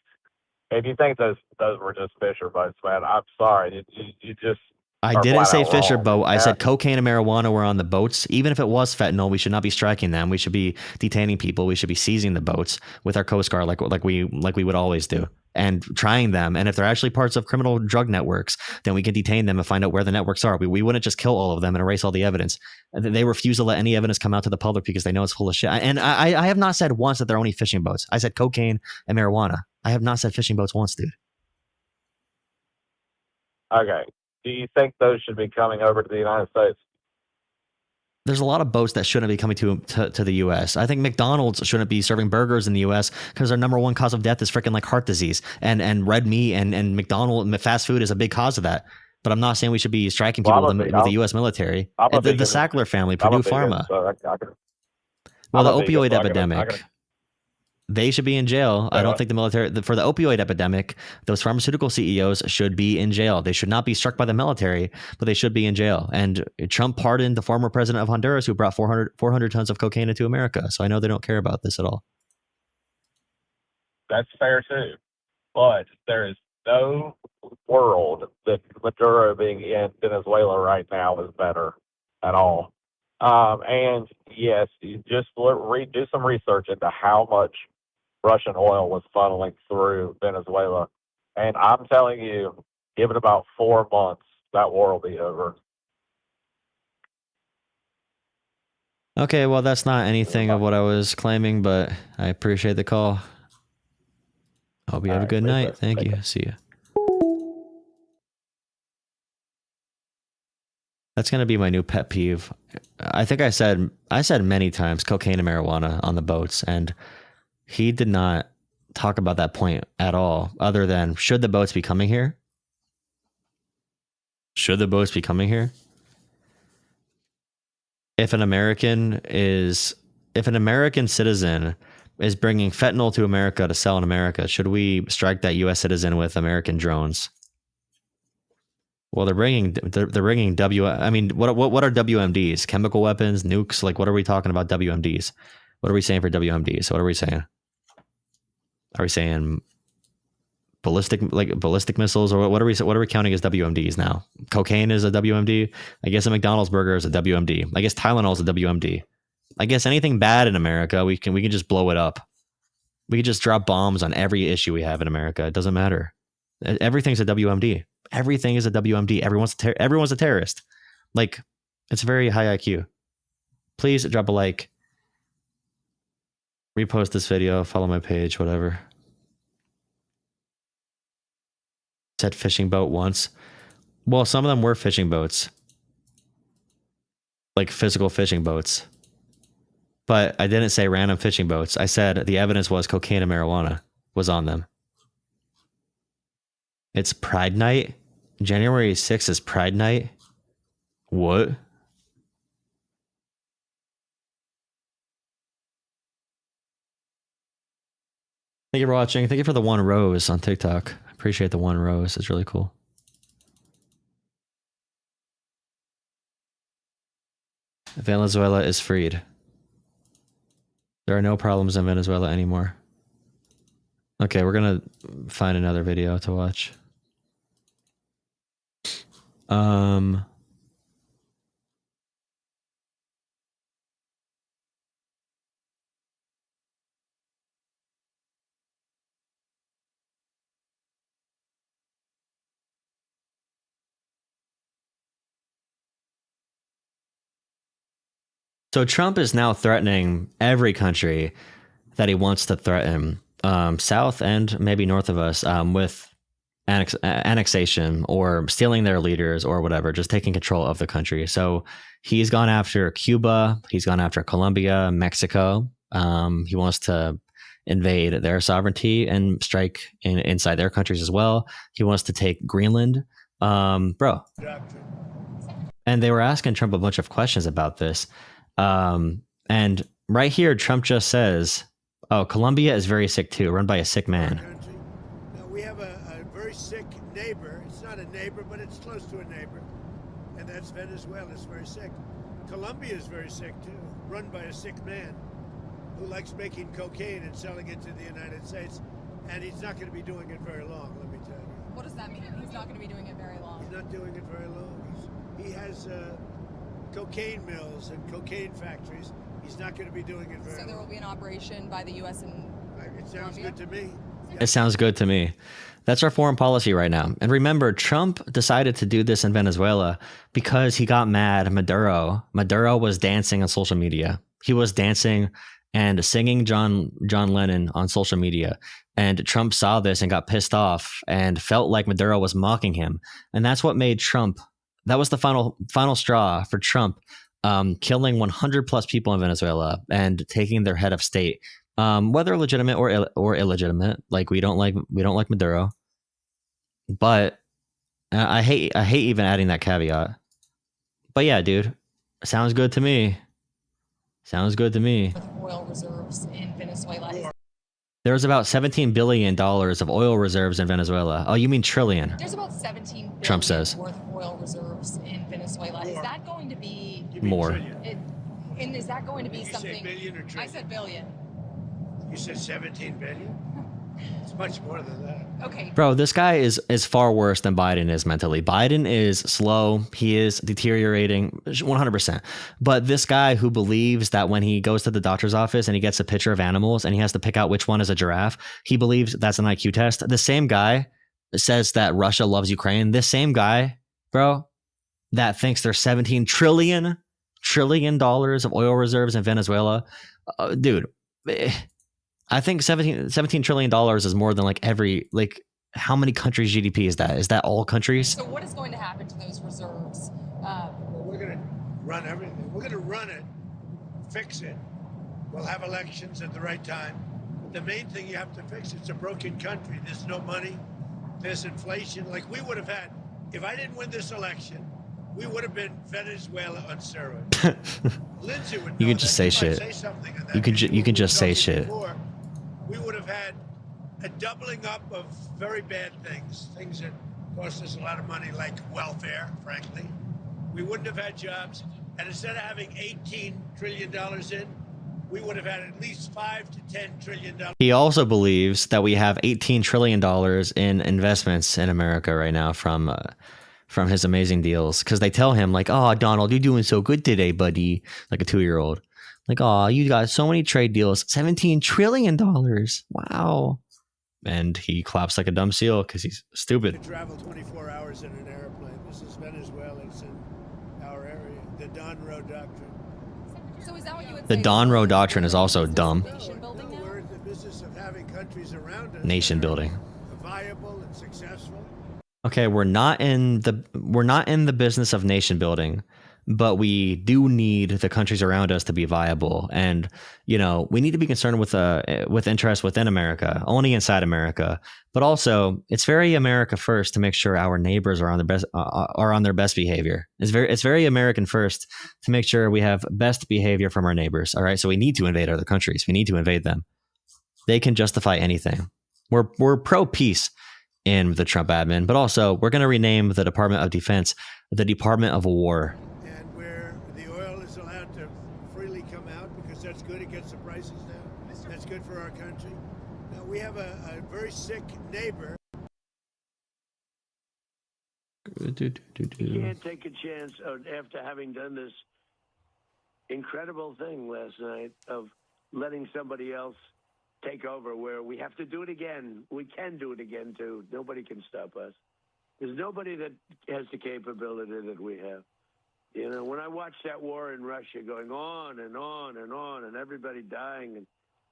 if you think those were just Fisher boats, man, I'm sorry. You just I didn't say Fisher wrong. boat. I said cocaine and marijuana were on the boats. Even if it was fentanyl, we should not be striking them. We should be detaining people. We should be seizing the boats with our Coast Guard, like we would always do, and trying them. And if they're actually parts of criminal drug networks, then we can detain them and find out where the networks are. We wouldn't just kill all of them and erase all the evidence. They refuse to let any evidence come out to the public because they know it's full of shit. And I have not said once that they're only fishing boats. I said cocaine and marijuana. I have not said fishing boats once, dude. Okay. Do you think those should be coming over to the United States? There's a lot of boats that shouldn't be coming to the U.S. I think McDonald's shouldn't be serving burgers in the U.S. because their number one cause of death is freaking like heart disease, and red meat and McDonald's fast food is a big cause of that. But I'm not saying we should be striking people with the U.S. military. The Sackler family, Purdue Pharma. Well, the opioid epidemic. They should be in jail. I don't think the military, for the opioid epidemic, those pharmaceutical CEOs should be in jail. They should not be struck by the military, but they should be in jail. And Trump pardoned the former president of Honduras who brought 400 tons of cocaine into America. So I know they don't care about this at all. That's fair too. But there is no world that Maduro being in Venezuela right now is better at all. And yes, you just do some research into how much Russian oil was funneling through Venezuela. And I'm telling you, give it about 4 months, that war will be over. Okay, well, that's not anything of what I was claiming, but I appreciate the call. Hope you have a good night. Thank you. See you. That's going to be my new pet peeve. I think I said many times cocaine and marijuana on the boats, and he did not talk about that point at all, other than should the boats be coming here? Should the boats be coming here? If an American citizen is bringing fentanyl to America to sell in America, should we strike that U.S. citizen with American drones? Well, they're bringing I mean, what are WMDs? Chemical weapons, nukes? Like, what are we talking about? WMDs? What are we saying for WMDs? What are we saying? Are we saying ballistic missiles, or what are we counting as WMDs now? Cocaine is a WMD. I guess a McDonald's burger is a WMD. I guess Tylenol is a WMD. I guess anything bad in America, we can just blow it up. We can just drop bombs on every issue we have in America. It doesn't matter. Everything's a WMD. Everything is a WMD. Everyone's a terrorist. Like, it's very high IQ. Please drop a like. Repost this video. Follow my page. Whatever. Said fishing boat once. Well, some of them were fishing boats. Like physical fishing boats. But I didn't say random fishing boats. I said the evidence was cocaine and marijuana was on them. It's Pride Night. January 6th is Pride Night. What? Thank you for watching. Thank you for the 1 rose on TikTok. Appreciate appreciate the 1 rose. It's really cool. Venezuela is freed. There are no problems in Venezuela anymore. Okay, we're gonna find another video to watch. So Trump is now threatening every country that he wants to threaten, south and maybe north of us, with annexation or stealing their leaders or whatever, just taking control of the country. So he's gone after Cuba, he's gone after Colombia, Mexico. He wants to invade their sovereignty and strike inside their countries as well. He wants to take Greenland, bro. And they were asking Trump a bunch of questions about this. And right here, Trump just says, oh, Colombia is very sick too, run by a sick man. Now, we have a very sick neighbor. It's not a neighbor, but it's close to a neighbor. And that's Venezuela. It's very sick. Colombia is very sick too, run by a sick man who likes making cocaine and selling it to the United States. And he's not going to be doing it very long, let me tell you. What does that mean? He's not going to be doing it very long. He's not doing it very long. He has cocaine mills and cocaine factories. He's not going to be doing it very long. So there will be an operation by the U.S. and it sounds good to me. It sounds good to me. That's our foreign policy right now. And remember, Trump decided to do this in Venezuela because he got mad. Maduro was dancing on social media. He was dancing and singing John Lennon on social media. And Trump saw this and got pissed off and felt like Maduro was mocking him. And that's what made Trump, that was the final straw for Trump, killing 100 plus people in Venezuela and taking their head of state, whether legitimate or illegitimate. Like we don't like Maduro, but I hate even adding that caveat. But yeah, dude, sounds good to me. Sounds good to me. Oil reserves in Venezuela. There's about $17 billion of oil reserves in Venezuela. Oh, you mean trillion? There's about 17 billion Trump says. worth of oil reserves in Venezuela. Is that going to be More? And is that going to be something? Say billion or trillion? I said billion. You said 17 billion? It's much more than that. Okay. Bro, this guy is far worse than Biden is mentally. Biden is slow. He is deteriorating 100%. But this guy who believes that when he goes to the doctor's office and he gets a picture of animals and he has to pick out which one is a giraffe, he believes that's an IQ test. The same guy says that Russia loves Ukraine. This same guy, bro, that thinks there's $17 trillion of oil reserves in Venezuela. Dude, I think $17 trillion is more than how many countries' GDP is that? Is that all countries? So what is going to happen to those reserves? We're going to run everything. We're going to run it, fix it. We'll have elections at the right time. But the main thing you have to fix, it's a broken country. There's no money. There's inflation. Like we would have had, if I didn't win this election, we would have been Venezuela on steroids. Lindsay would know. You can just say shit. You can just say shit. We would have had a doubling up of very bad things that cost us a lot of money, like welfare, frankly. We wouldn't have had jobs. And instead of having $18 trillion in, we would have had at least $5 to $10 trillion. He also believes that we have $18 trillion in investments in America right now from his amazing deals. Because they tell him like, oh, Donald, you're doing so good today, buddy. Like a 2-year-old. Like, oh, you got so many trade deals. $17 trillion. Wow. And he claps like a dumb seal because he's stupid. To travel 24 hours in an airplane. This is Venezuela. It's in our area. The Don Road Doctrine. So is that what you would The say? Don Road Doctrine is also dumb. Nation building now? We're in the business of having countries around us. Nation building. Viable and successful. Okay, we're not in the business of nation building, but we do need the countries around us to be viable. And, we need to be concerned with interests within America, only inside America. But also, it's very America first to make sure our neighbors are on their best behavior. It's very American first to make sure we have best behavior from our neighbors. All right, so we need to invade other countries. We need to invade them. They can justify anything. We're pro peace in the Trump admin, but also we're going to rename the Department of Defense the Department of War. And where the oil is allowed to freely come out because that's good, it gets the prices down. That's good for our country. Now, we have a very sick neighbor. You can't take a chance after having done this incredible thing last night of letting somebody else take over, where we have to do it again. We can do it again, too. Nobody can stop us. There's nobody that has the capability that we have. You know, when I watch that war in Russia going on and on and on and everybody dying, and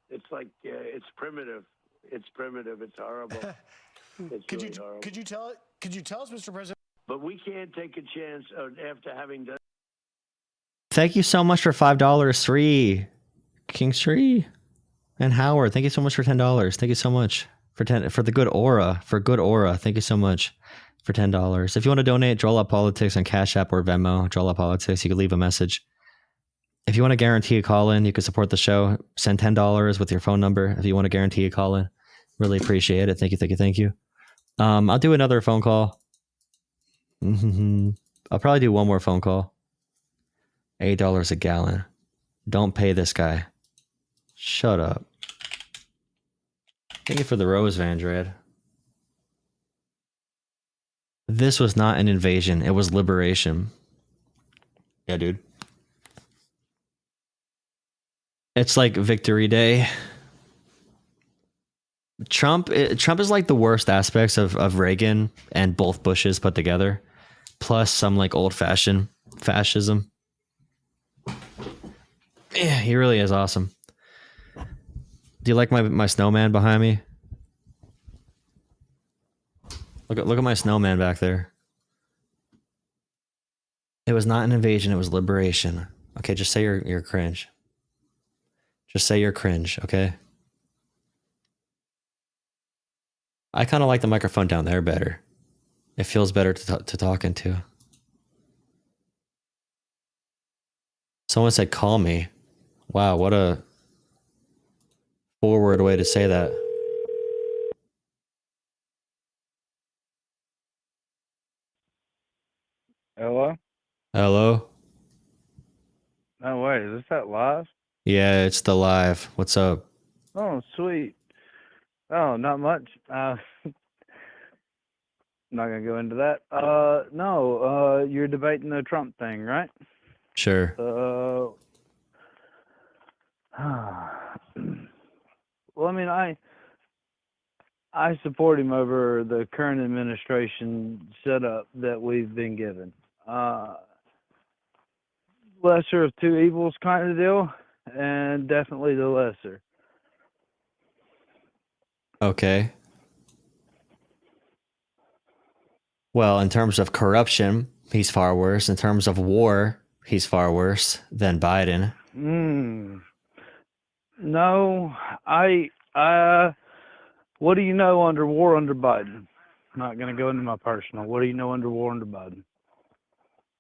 it's like, it's primitive. It's primitive. It's horrible. It's really horrible. Could you tell us, Mr. President? But we can't take a chance after having done. Thank you so much for $5, Sri, King Sri, and Howard. Thank you so much for $10. Thank you so much for the good aura. For good aura. Thank you so much for $10. If you want to donate, Draw Up Politics on Cash App or Venmo. Draw Up Politics. You can leave a message. If you want to guarantee a call in, you can support the show. Send $10 with your phone number. If you want to guarantee a call in, really appreciate it. Thank you. Thank you. Thank you. I'll do another phone call. I'll probably do one more phone call. $8 a gallon. Don't pay this guy. Shut up. Thank you for the rose, Vandred. This was not an invasion. It was liberation. Yeah, dude. It's like Victory Day. Trump is like the worst aspects of Reagan and both Bushes put together, plus some like old-fashioned fascism. Yeah, he really is awesome. Do you like my snowman behind me? Look at my snowman back there. It was not an invasion, it was liberation. Okay, just say you're cringe. Just say you're cringe, okay? I kind of like the microphone down there better. It feels better to talk into. Someone said, call me. Wow, what a forward way to say that. Hello? Hello? No way, is this that live? Yeah, it's the live. What's up? Oh, sweet. Oh, not much. I'm not gonna go into that. No, you're debating the Trump thing, right? Sure. Well, I mean, I support him over the current administration setup that we've been given. Lesser of two evils kind of deal, and definitely the lesser. Okay. Well, in terms of corruption, he's far worse. In terms of war, he's far worse than Biden. No, what do you know under war under Biden? I'm not going to go into my personal. What do you know under war under Biden?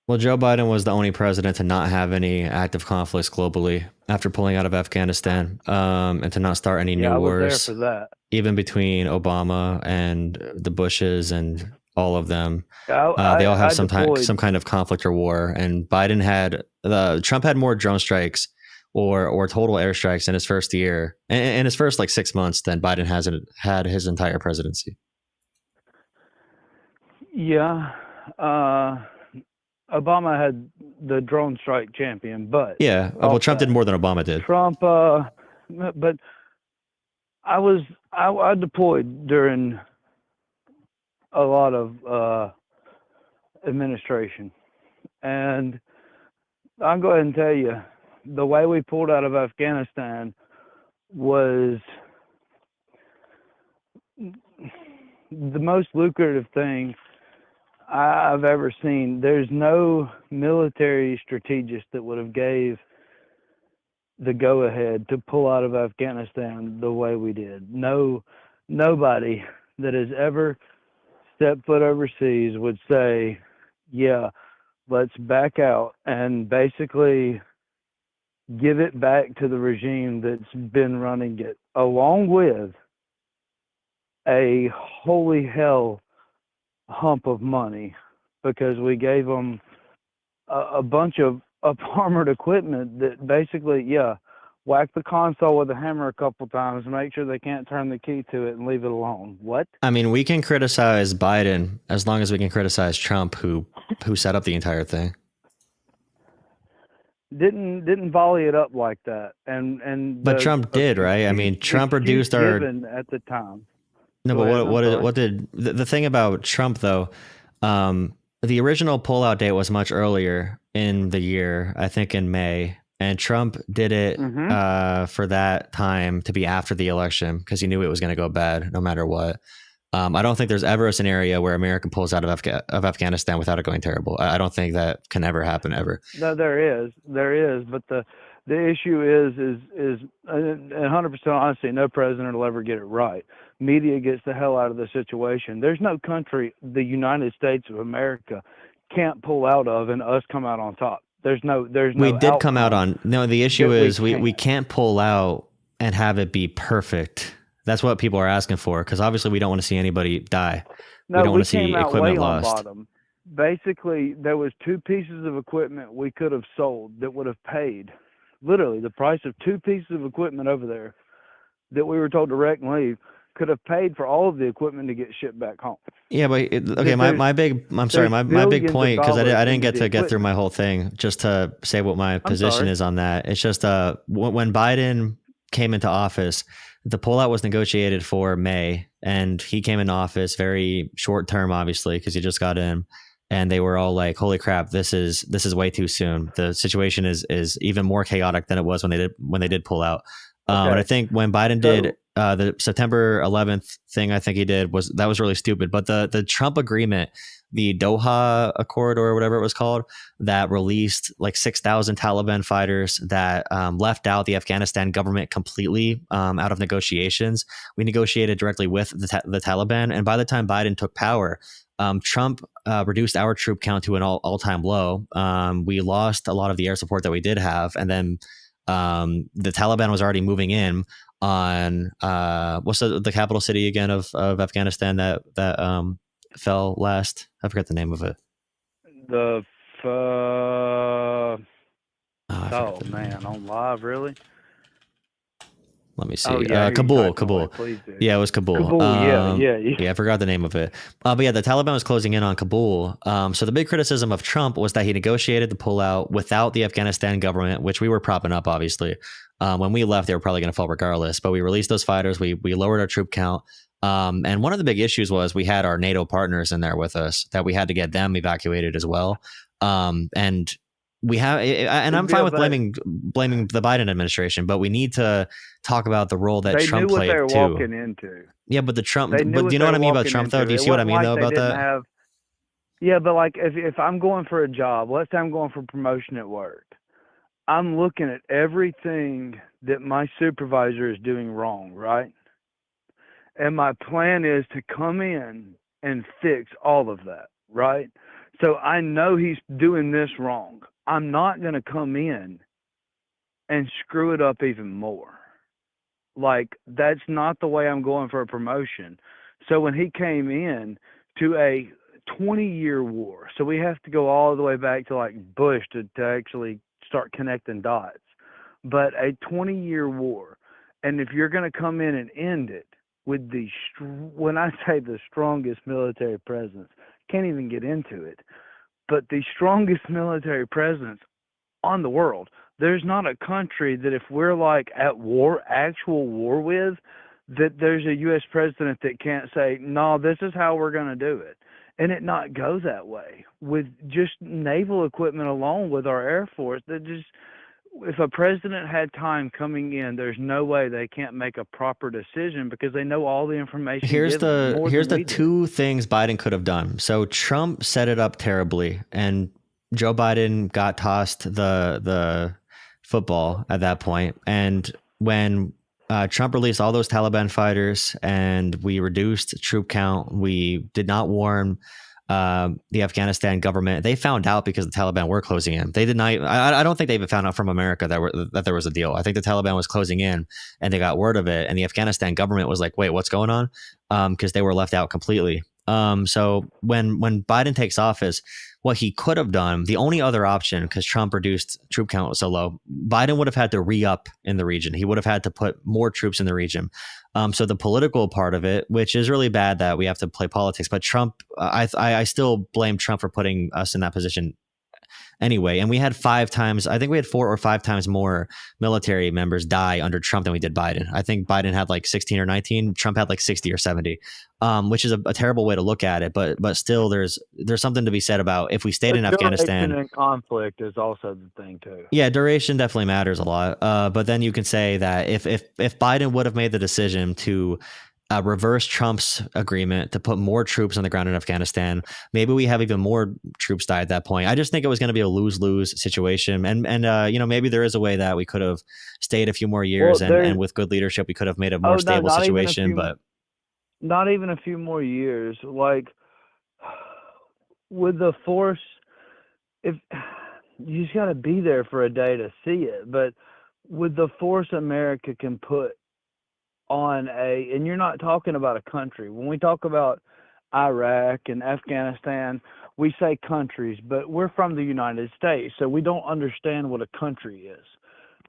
Well, Joe Biden was the only president to not have any active conflicts globally after pulling out of Afghanistan, and to not start any new I was wars, there for that. even between Obama and the Bushes and all of them. They all have some kind of conflict or war. And Biden Trump had more drone strikes or total airstrikes in his first year, in his first like 6 months, than Biden hasn't had his entire presidency. Yeah. Obama had the drone strike champion, but yeah, well, Trump did more than Obama did. Trump, but I deployed during a lot of administration, and I'll go ahead and tell you, the way we pulled out of Afghanistan was the most lucrative thing I've ever seen. There's no military strategist that would have gave the go-ahead to pull out of Afghanistan the way we did. Nobody that has ever stepped foot overseas would say, yeah, let's back out and basically give it back to the regime that's been running it, along with a holy hell hump of money because we gave them a bunch of armored equipment that basically, whack the console with a hammer a couple times, make sure they can't turn the key to it, and leave it alone. What? I mean, we can criticize Biden as long as we can criticize Trump, who set up the entire thing. Didn't volley it up like that, and but Trump did, right? I mean, Trump reduced our at the time. No, but what did the thing about Trump though? The original pullout date was much earlier in the year, I think in May, and Trump did it for that time to be after the election because he knew it was going to go bad no matter what. I don't think there's ever a scenario where America pulls out of Afghanistan without it going terrible. I don't think that can ever happen ever. No, there is, but the issue is 100% honesty. No president will ever get it right. Media gets the hell out of the situation. There's no country the United States of America can't pull out of and us come out on top. There's no. We did come out on. No, the issue is we can't pull out and have it be perfect. That's what people are asking for, because obviously we don't want to see anybody die. No, we don't want to see equipment lost. Basically, there was 2 pieces of equipment we could have sold that would have paid, literally, the price of 2 pieces of equipment over there that we were told to wreck and leave could have paid for all of the equipment to get shipped back home. Yeah, but my big point, because I didn't get through my whole thing, just to say what my position is on that. It's just when Biden came into office, the pullout was negotiated for May, and he came into office very short term, obviously, because he just got in, and they were all like, "Holy crap, this is way too soon. The situation is even more chaotic than it was when they did pull out." And I think when Biden did the September 11th thing, I think he did was really stupid. But the Trump agreement, the Doha Accord or whatever it was called, that released like 6,000 Taliban fighters, that left out the Afghanistan government completely out of negotiations. We negotiated directly with the Taliban, and by the time Biden took power, Trump reduced our troop count to an all-time low. We lost a lot of the air support that we did have, and then the Taliban was already moving in on what's the capital city again of Afghanistan that fell last? I forgot the name of it. Man, on live, really? Let me see. Kabul. Yeah, it was Kabul. Yeah, I forgot the name of it. But yeah, the Taliban was closing in on Kabul. So the big criticism of Trump was that he negotiated the pullout without the Afghanistan government, which we were propping up, obviously. When we left, they were probably going to fall regardless. But we released those fighters. We lowered our troop count. And one of the big issues was we had our NATO partners in there with us, that we had to get them evacuated as well. And we have, and I'm fine with blaming the Biden administration, but we need to talk about the role that Trump played too. They knew what they were walking into. Yeah, but but do you know what I mean about Trump though? Do you see what I mean though about that? Yeah, but like if I'm going for a job, let's say I'm going for promotion at work, I'm looking at everything that my supervisor is doing wrong, right? And my plan is to come in and fix all of that, right? So I know he's doing this wrong. I'm not going to come in and screw it up even more. Like, that's not the way I'm going for a promotion. So when he came in to a 20-year war, so we have to go all the way back to like Bush to actually start connecting dots, but a 20-year war. And if you're going to come in and end it with when I say the strongest military presence, can't even get into it, but the strongest military presence on the world. There's not a country that if we're like at war, actual war with, that there's a U.S. president that can't say, no, this is how we're going to do it. And it not go that way. With just naval equipment alone with our Air Force, that just, if a president had time coming in, there's no way they can't make a proper decision because they know all the information. Here's the two things Biden could have done. So Trump set it up terribly, and Joe Biden got tossed the football at that point. And when Trump released all those Taliban fighters and we reduced troop count, we did not warn the Afghanistan government, they found out because the Taliban were closing in. They did not. I don't think they even found out from America that there was a deal. I think the Taliban was closing in, and they got word of it, and the Afghanistan government was like, "Wait, what's going on?" Because they were left out completely. So when Biden takes office, what he could have done, the only other option, because Trump reduced troop count so low, Biden would have had to re-up in the region. He would have had to put more troops in the region. So the political part of it, which is really bad that we have to play politics, but Trump, I still blame Trump for putting us in that position anyway. And we had 5 times, I think we had 4 or 5 times more military members die under Trump than we did Biden. I think Biden had like 16 or 19. Trump had like 60 or 70, which is a terrible way to look at it. But still, there's something to be said about if we stayed in Afghanistan. And conflict is also the thing too. Yeah, duration definitely matters a lot. But then you can say that if Biden would have made the decision to reverse Trump's agreement to put more troops on the ground in Afghanistan, maybe we have even more troops die at that point. I just think it was going to be a lose-lose situation. And maybe there is a way that we could have stayed a few more years, and with good leadership, we could have made a more stable situation. But not even a few more years. Like with the force, if you just got to be there for a day to see it. But with the force America can put on and you're not talking about a country. When we talk about Iraq and Afghanistan, we say countries, but we're from the United States, so we don't understand what a country is.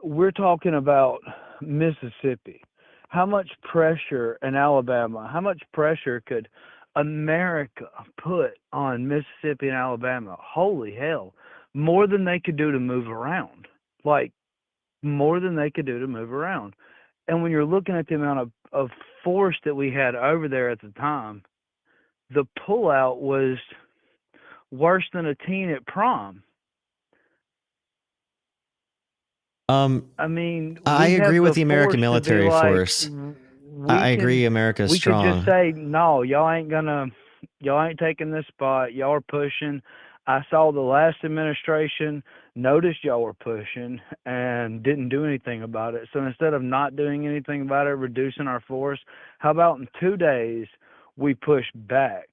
We're talking about Mississippi. How much pressure in Alabama, how much pressure could America put on Mississippi and Alabama? Holy hell. More than they could do to move around. Like, more than they could do to move around. And when you're looking at the amount of force that we had over there at the time, the pullout was worse than a teen at prom. I mean, I agree with the American military force. I agree America's strong. We could just say, no, y'all ain't taking this spot. Y'all are pushing. I saw the last administration noticed y'all were pushing and didn't do anything about it. So instead of not doing anything about it, reducing our force, how about in 2 days we push back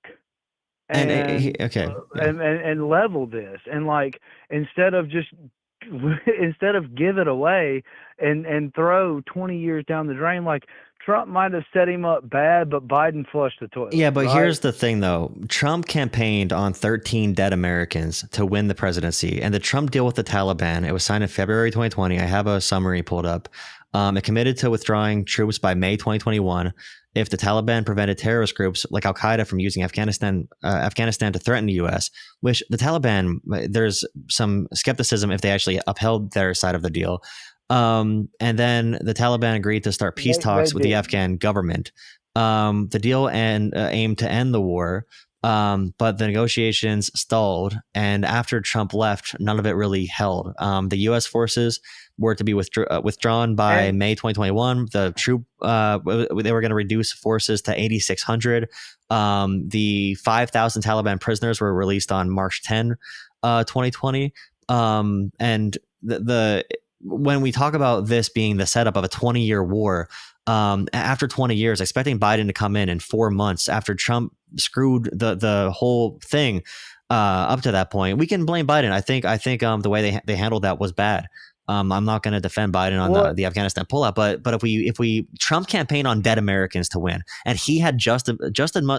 and level this, and like instead of give it away and throw 20 years down the drain, like Trump might have set him up bad, but Biden flushed the toilet. Yeah, but right? Here's the thing, though. Trump campaigned on 13 dead Americans to win the presidency. And the Trump deal with the Taliban, it was signed in February 2020. I have a summary pulled up. It committed to withdrawing troops by May 2021 if the Taliban prevented terrorist groups like Al Qaeda from using Afghanistan to threaten the U.S., which the Taliban, there's some skepticism if they actually upheld their side of the deal. And then the Taliban agreed to start peace talks with the Afghan government. The deal aimed to end the war, but the negotiations stalled. And after Trump left, none of it really held. The U.S. forces were to be withdrawn by May 2021. The they were going to reduce forces to 8,600. The 5,000 Taliban prisoners were released on March 10, 2020. And when we talk about this being the setup of a 20-year war, after 20 years, expecting Biden to come in 4 months after Trump screwed the whole thing up to that point, we can blame Biden. I think the way they handled that was bad. I'm not going to defend Biden on the Afghanistan pullout, but if we Trump campaigned on dead Americans to win, and he had just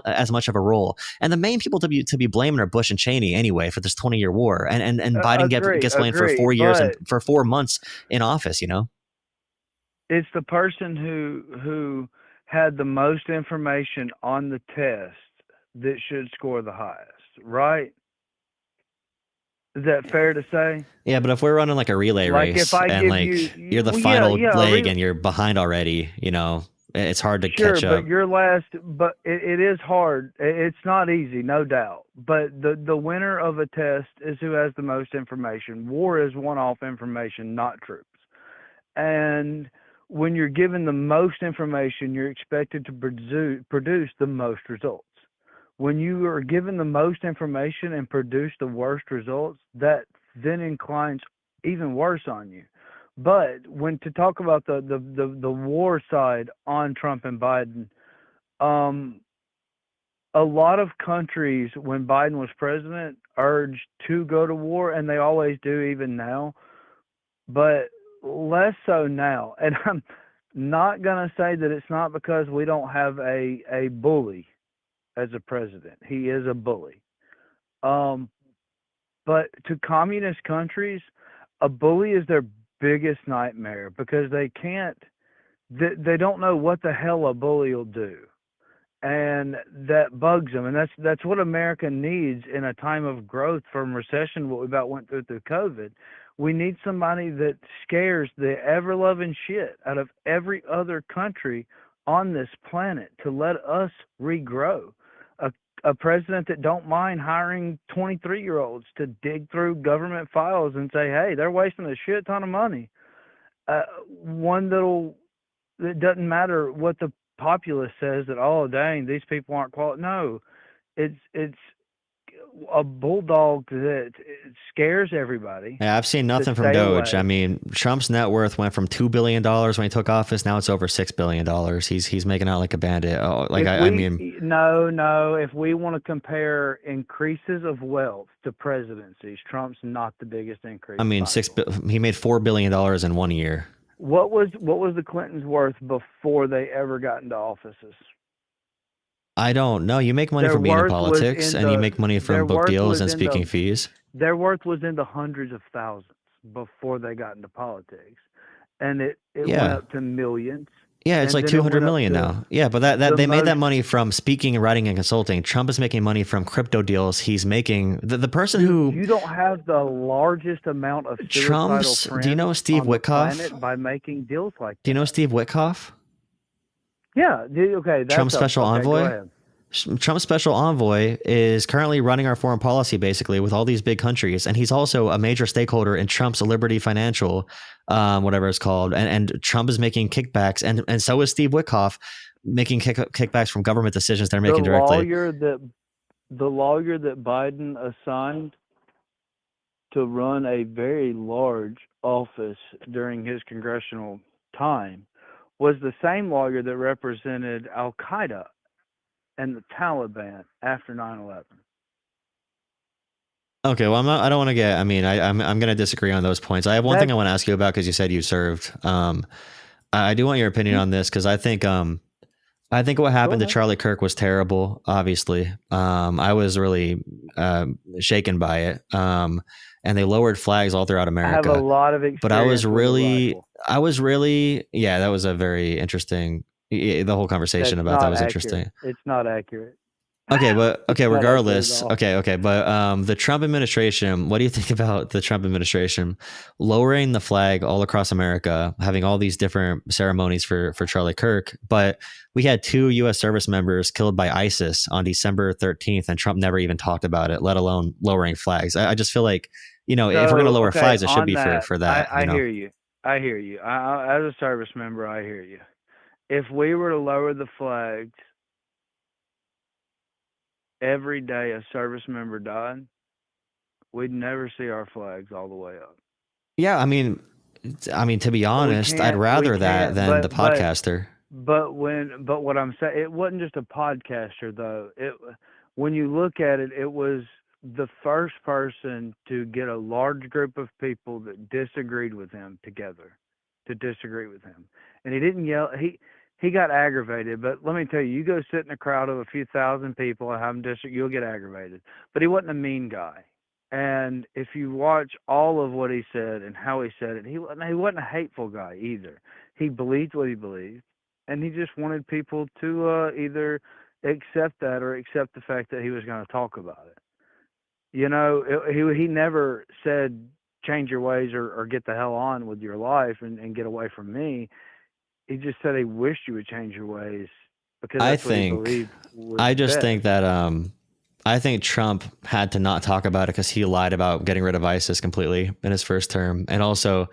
as much of a role, and the main people to be blaming are Bush and Cheney anyway for this 20-year war, and Biden gets blamed for 4 years and for 4 months in office. It's the person who had the most information on the test that should score the highest, right? Is that fair to say? Yeah, but if we're running like a relay race and you're the final leg and you're behind already, it's hard to catch up. But you're last. But it is hard. It's not easy, no doubt. But the winner of a test is who has the most information. War is one-off information, not troops. And when you're given the most information, you're expected to produce the most results. When you are given the most information and produce the worst results, that then inclines even worse on you. But when to talk about the war side on Trump and Biden, a lot of countries, when Biden was president, urged to go to war, and they always do even now, but less so now. And I'm not going to say that it's not because we don't have a bully as a president. He is a bully. But to communist countries, a bully is their biggest nightmare because they don't know what the hell a bully will do. And that bugs them. And that's what America needs in a time of growth from recession, what we about went through COVID. We need somebody that scares the ever-loving shit out of every other country on this planet to let us regrow. A president that don't mind hiring 23-year-olds to dig through government files and say, hey, they're wasting a shit ton of money. One that doesn't matter what the populace says that, oh, dang, these people aren't qualified. No, it's a bulldog that scares everybody. Yeah, I've seen nothing from Doge. Away. I mean, Trump's net worth went from $2 billion when he took office. Now it's over $6 billion. He's making out like a bandit. Oh, like I mean, no. If we want to compare increases of wealth to presidencies, Trump's not the biggest increase. I mean, he made $4 billion in 1 year. What was the Clintons worth before they ever got into offices? I don't know. You make money from being in politics, and you make money from book deals and speaking fees. Their worth was in the hundreds of thousands before they got into politics, and it went up to millions. Yeah, it's like 200 million now. Yeah, but that they made that money from speaking, writing, and consulting. Trump is making money from crypto deals. He's making the person who you don't have the largest amount of Trump's. Do you know Steve Witkoff? By making deals like that. Do you know Steve Witkoff? Yeah. Okay. Trump's special envoy. Trump's special envoy is currently running our foreign policy basically with all these big countries. And he's also a major stakeholder in Trump's Liberty Financial, whatever it's called. And Trump is making kickbacks. And so is Steve Witkoff making kickbacks from government decisions they're making directly. The lawyer that Biden assigned to run a very large office during his congressional time was the same lawyer that represented Al-Qaeda and the Taliban after 9/11. Okay, well, I don't want to get. I mean, I'm going to disagree on those points. I have one thing I want to ask you about because you said you served. I do want your opinion on this because I think what happened to Charlie Kirk was terrible. Obviously, I was really shaken by it. And they lowered flags all throughout America. I have a lot of experience. But I was really, yeah, that was a very interesting. The whole conversation about that was interesting. It's not accurate. Regardless. But the Trump administration, what do you think about the Trump administration lowering the flag all across America, having all these different ceremonies for Charlie Kirk? But we had 2 U.S. service members killed by ISIS on December 13th, and Trump never even talked about it, let alone lowering flags. I just feel like, if we're going to lower flags, it should be for that. I hear you. As a service member, I hear you. If we were to lower the flags every day a service member died, we'd never see our flags all the way up. Yeah, I mean, to be honest, I'd rather that than the podcaster. But what I'm saying, it wasn't just a podcaster though. When you look at it, it was the first person to get a large group of people that disagreed with him together to disagree with him, and he didn't yell. He got aggravated, but let me tell you, you go sit in a crowd of a few thousand people and have him disagree, you'll get aggravated. But he wasn't a mean guy. And if you watch all of what he said and how he said it, he wasn't a hateful guy either. He believed what he believed, and he just wanted people to either accept that or accept the fact that he was going to talk about it. He never said, change your ways or get the hell on with your life and get away from me. He just said he wished you would change your ways because that's what he believed was best. Think that I think Trump had to not talk about it because he lied about getting rid of ISIS completely in his first term. And also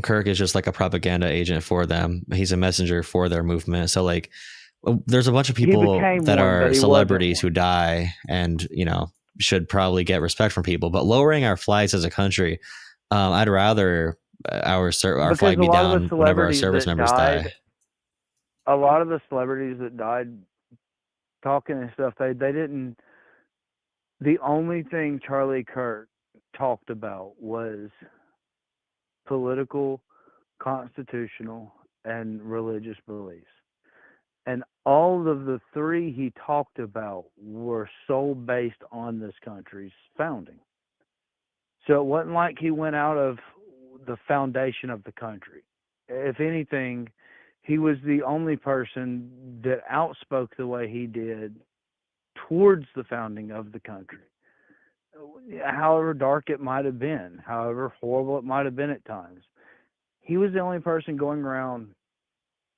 Kirk is just like a propaganda agent for them. He's a messenger for their movement. So like there's a bunch of people that are celebrities who die and, should probably get respect from people. But lowering our flags as a country, I'd rather our flag be down whenever our service members die. A lot of the celebrities that died talking and stuff, they didn't. The only thing Charlie Kirk talked about was political, constitutional, and religious beliefs. And all of the three he talked about were so based on this country's founding. So it wasn't like he went out of the foundation of the country. If anything, he was the only person that outspoke the way he did towards the founding of the country. However dark it might have been, however horrible it might have been at times, he was the only person going around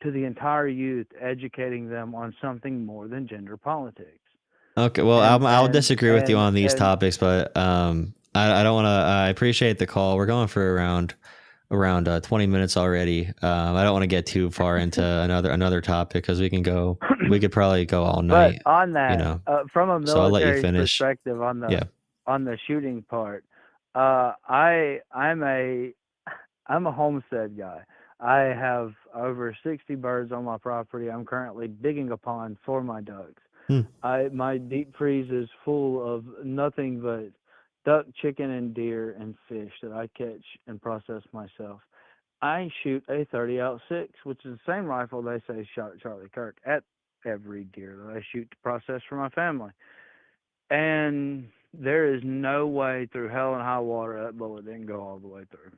to the entire youth, educating them on something more than gender politics. Okay, well, I'll disagree with you on these topics, but I don't want to. I appreciate the call. We're going for around 20 minutes already. I don't want to get too far into another topic because we could probably go all night. But on that, you know, from a so I'll let you military finish. perspective, on the shooting part, I'm a homestead guy. I have over 60 birds on my property. I'm currently digging a pond for my ducks. My deep freeze is full of nothing but duck, chicken, and deer and fish that I catch and process myself. I shoot a 30-06, which is the same rifle they say shot Charlie Kirk, at every deer that I shoot to process for my family. And there is no way through hell and high water that bullet didn't go all the way through.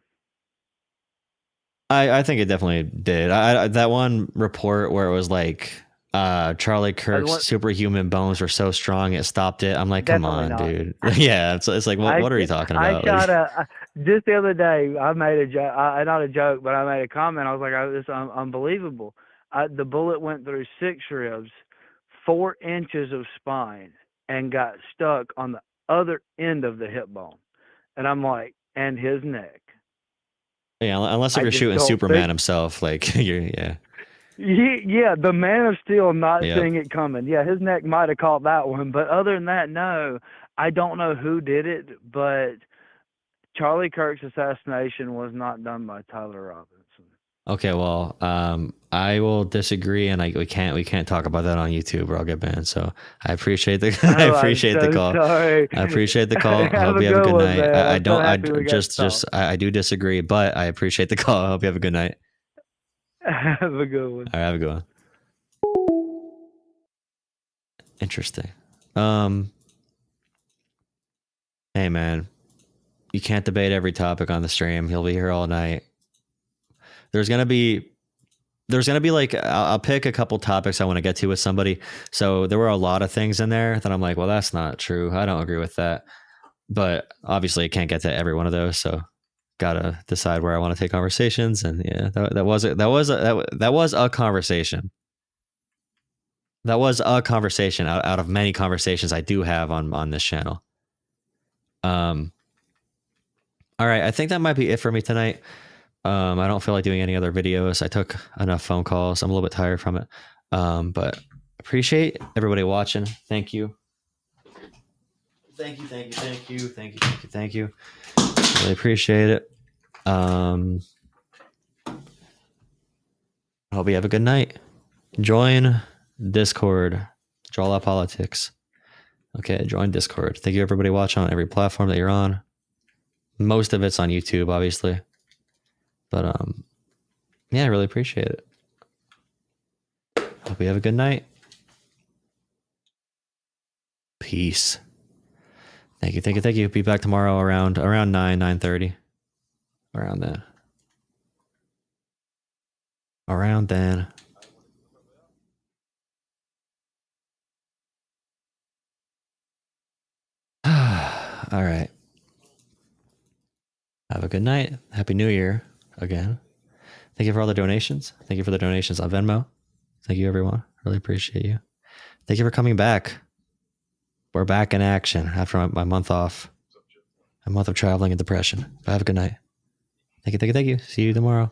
I think it definitely did. That one report where it was like Charlie Kirk's superhuman bones were so strong it stopped it. I'm like, come on, dude. Yeah, it's like, what are you talking about? I shot just the other day. I made a joke, not a joke, but I made a comment. I was like, this is unbelievable. The bullet went through 6 ribs, 4 inches of spine, and got stuck on the other end of the hip bone. And I'm like, and his neck. Yeah, unless if you're shooting Superman himself, like yeah, the Man of Steel not seeing it coming. Yeah, his neck might have caught that one, but other than that, no. I don't know who did it, but Charlie Kirk's assassination was not done by Tyler Robinson. Okay, well, I will disagree, and we can't talk about that on YouTube, or I'll get banned. So I appreciate the I appreciate the call. Sorry. I appreciate the call. I hope you have a good night. I do disagree, but I appreciate the call. I hope you have a good night. Have a good one. All right, have a good one. Interesting. Hey man, you can't debate every topic on the stream. He'll be here all night. There's gonna be like, I'll pick a couple topics I want to get to with somebody. So there were a lot of things in there that I'm like, well, that's not true. I don't agree with that. But obviously I can't get to every one of those. So gotta decide where I want to take conversations. And yeah, that was a conversation. That was a conversation out of many conversations I do have on this channel. All right, I think that might be it for me tonight. I don't feel like doing any other videos. I took enough phone calls. I'm a little bit tired from it. But appreciate everybody watching. Thank you. Thank you. Really appreciate it. I hope you have a good night. Join Discord. Draw Out Politics. Okay, join Discord. Thank you everybody watching on every platform that you're on. Most of it's on YouTube, obviously. But yeah, I really appreciate it. Hope you have a good night. Peace. Thank you. Be back tomorrow around 9:30. Around then. All right. Have a good night. Happy New Year again. Thank you for all the donations. Thank you for the donations on Venmo. Thank you, everyone. Really appreciate you. Thank you for coming back. We're back in action after my month off. A month of traveling and depression. But have a good night. Thank you. See you tomorrow.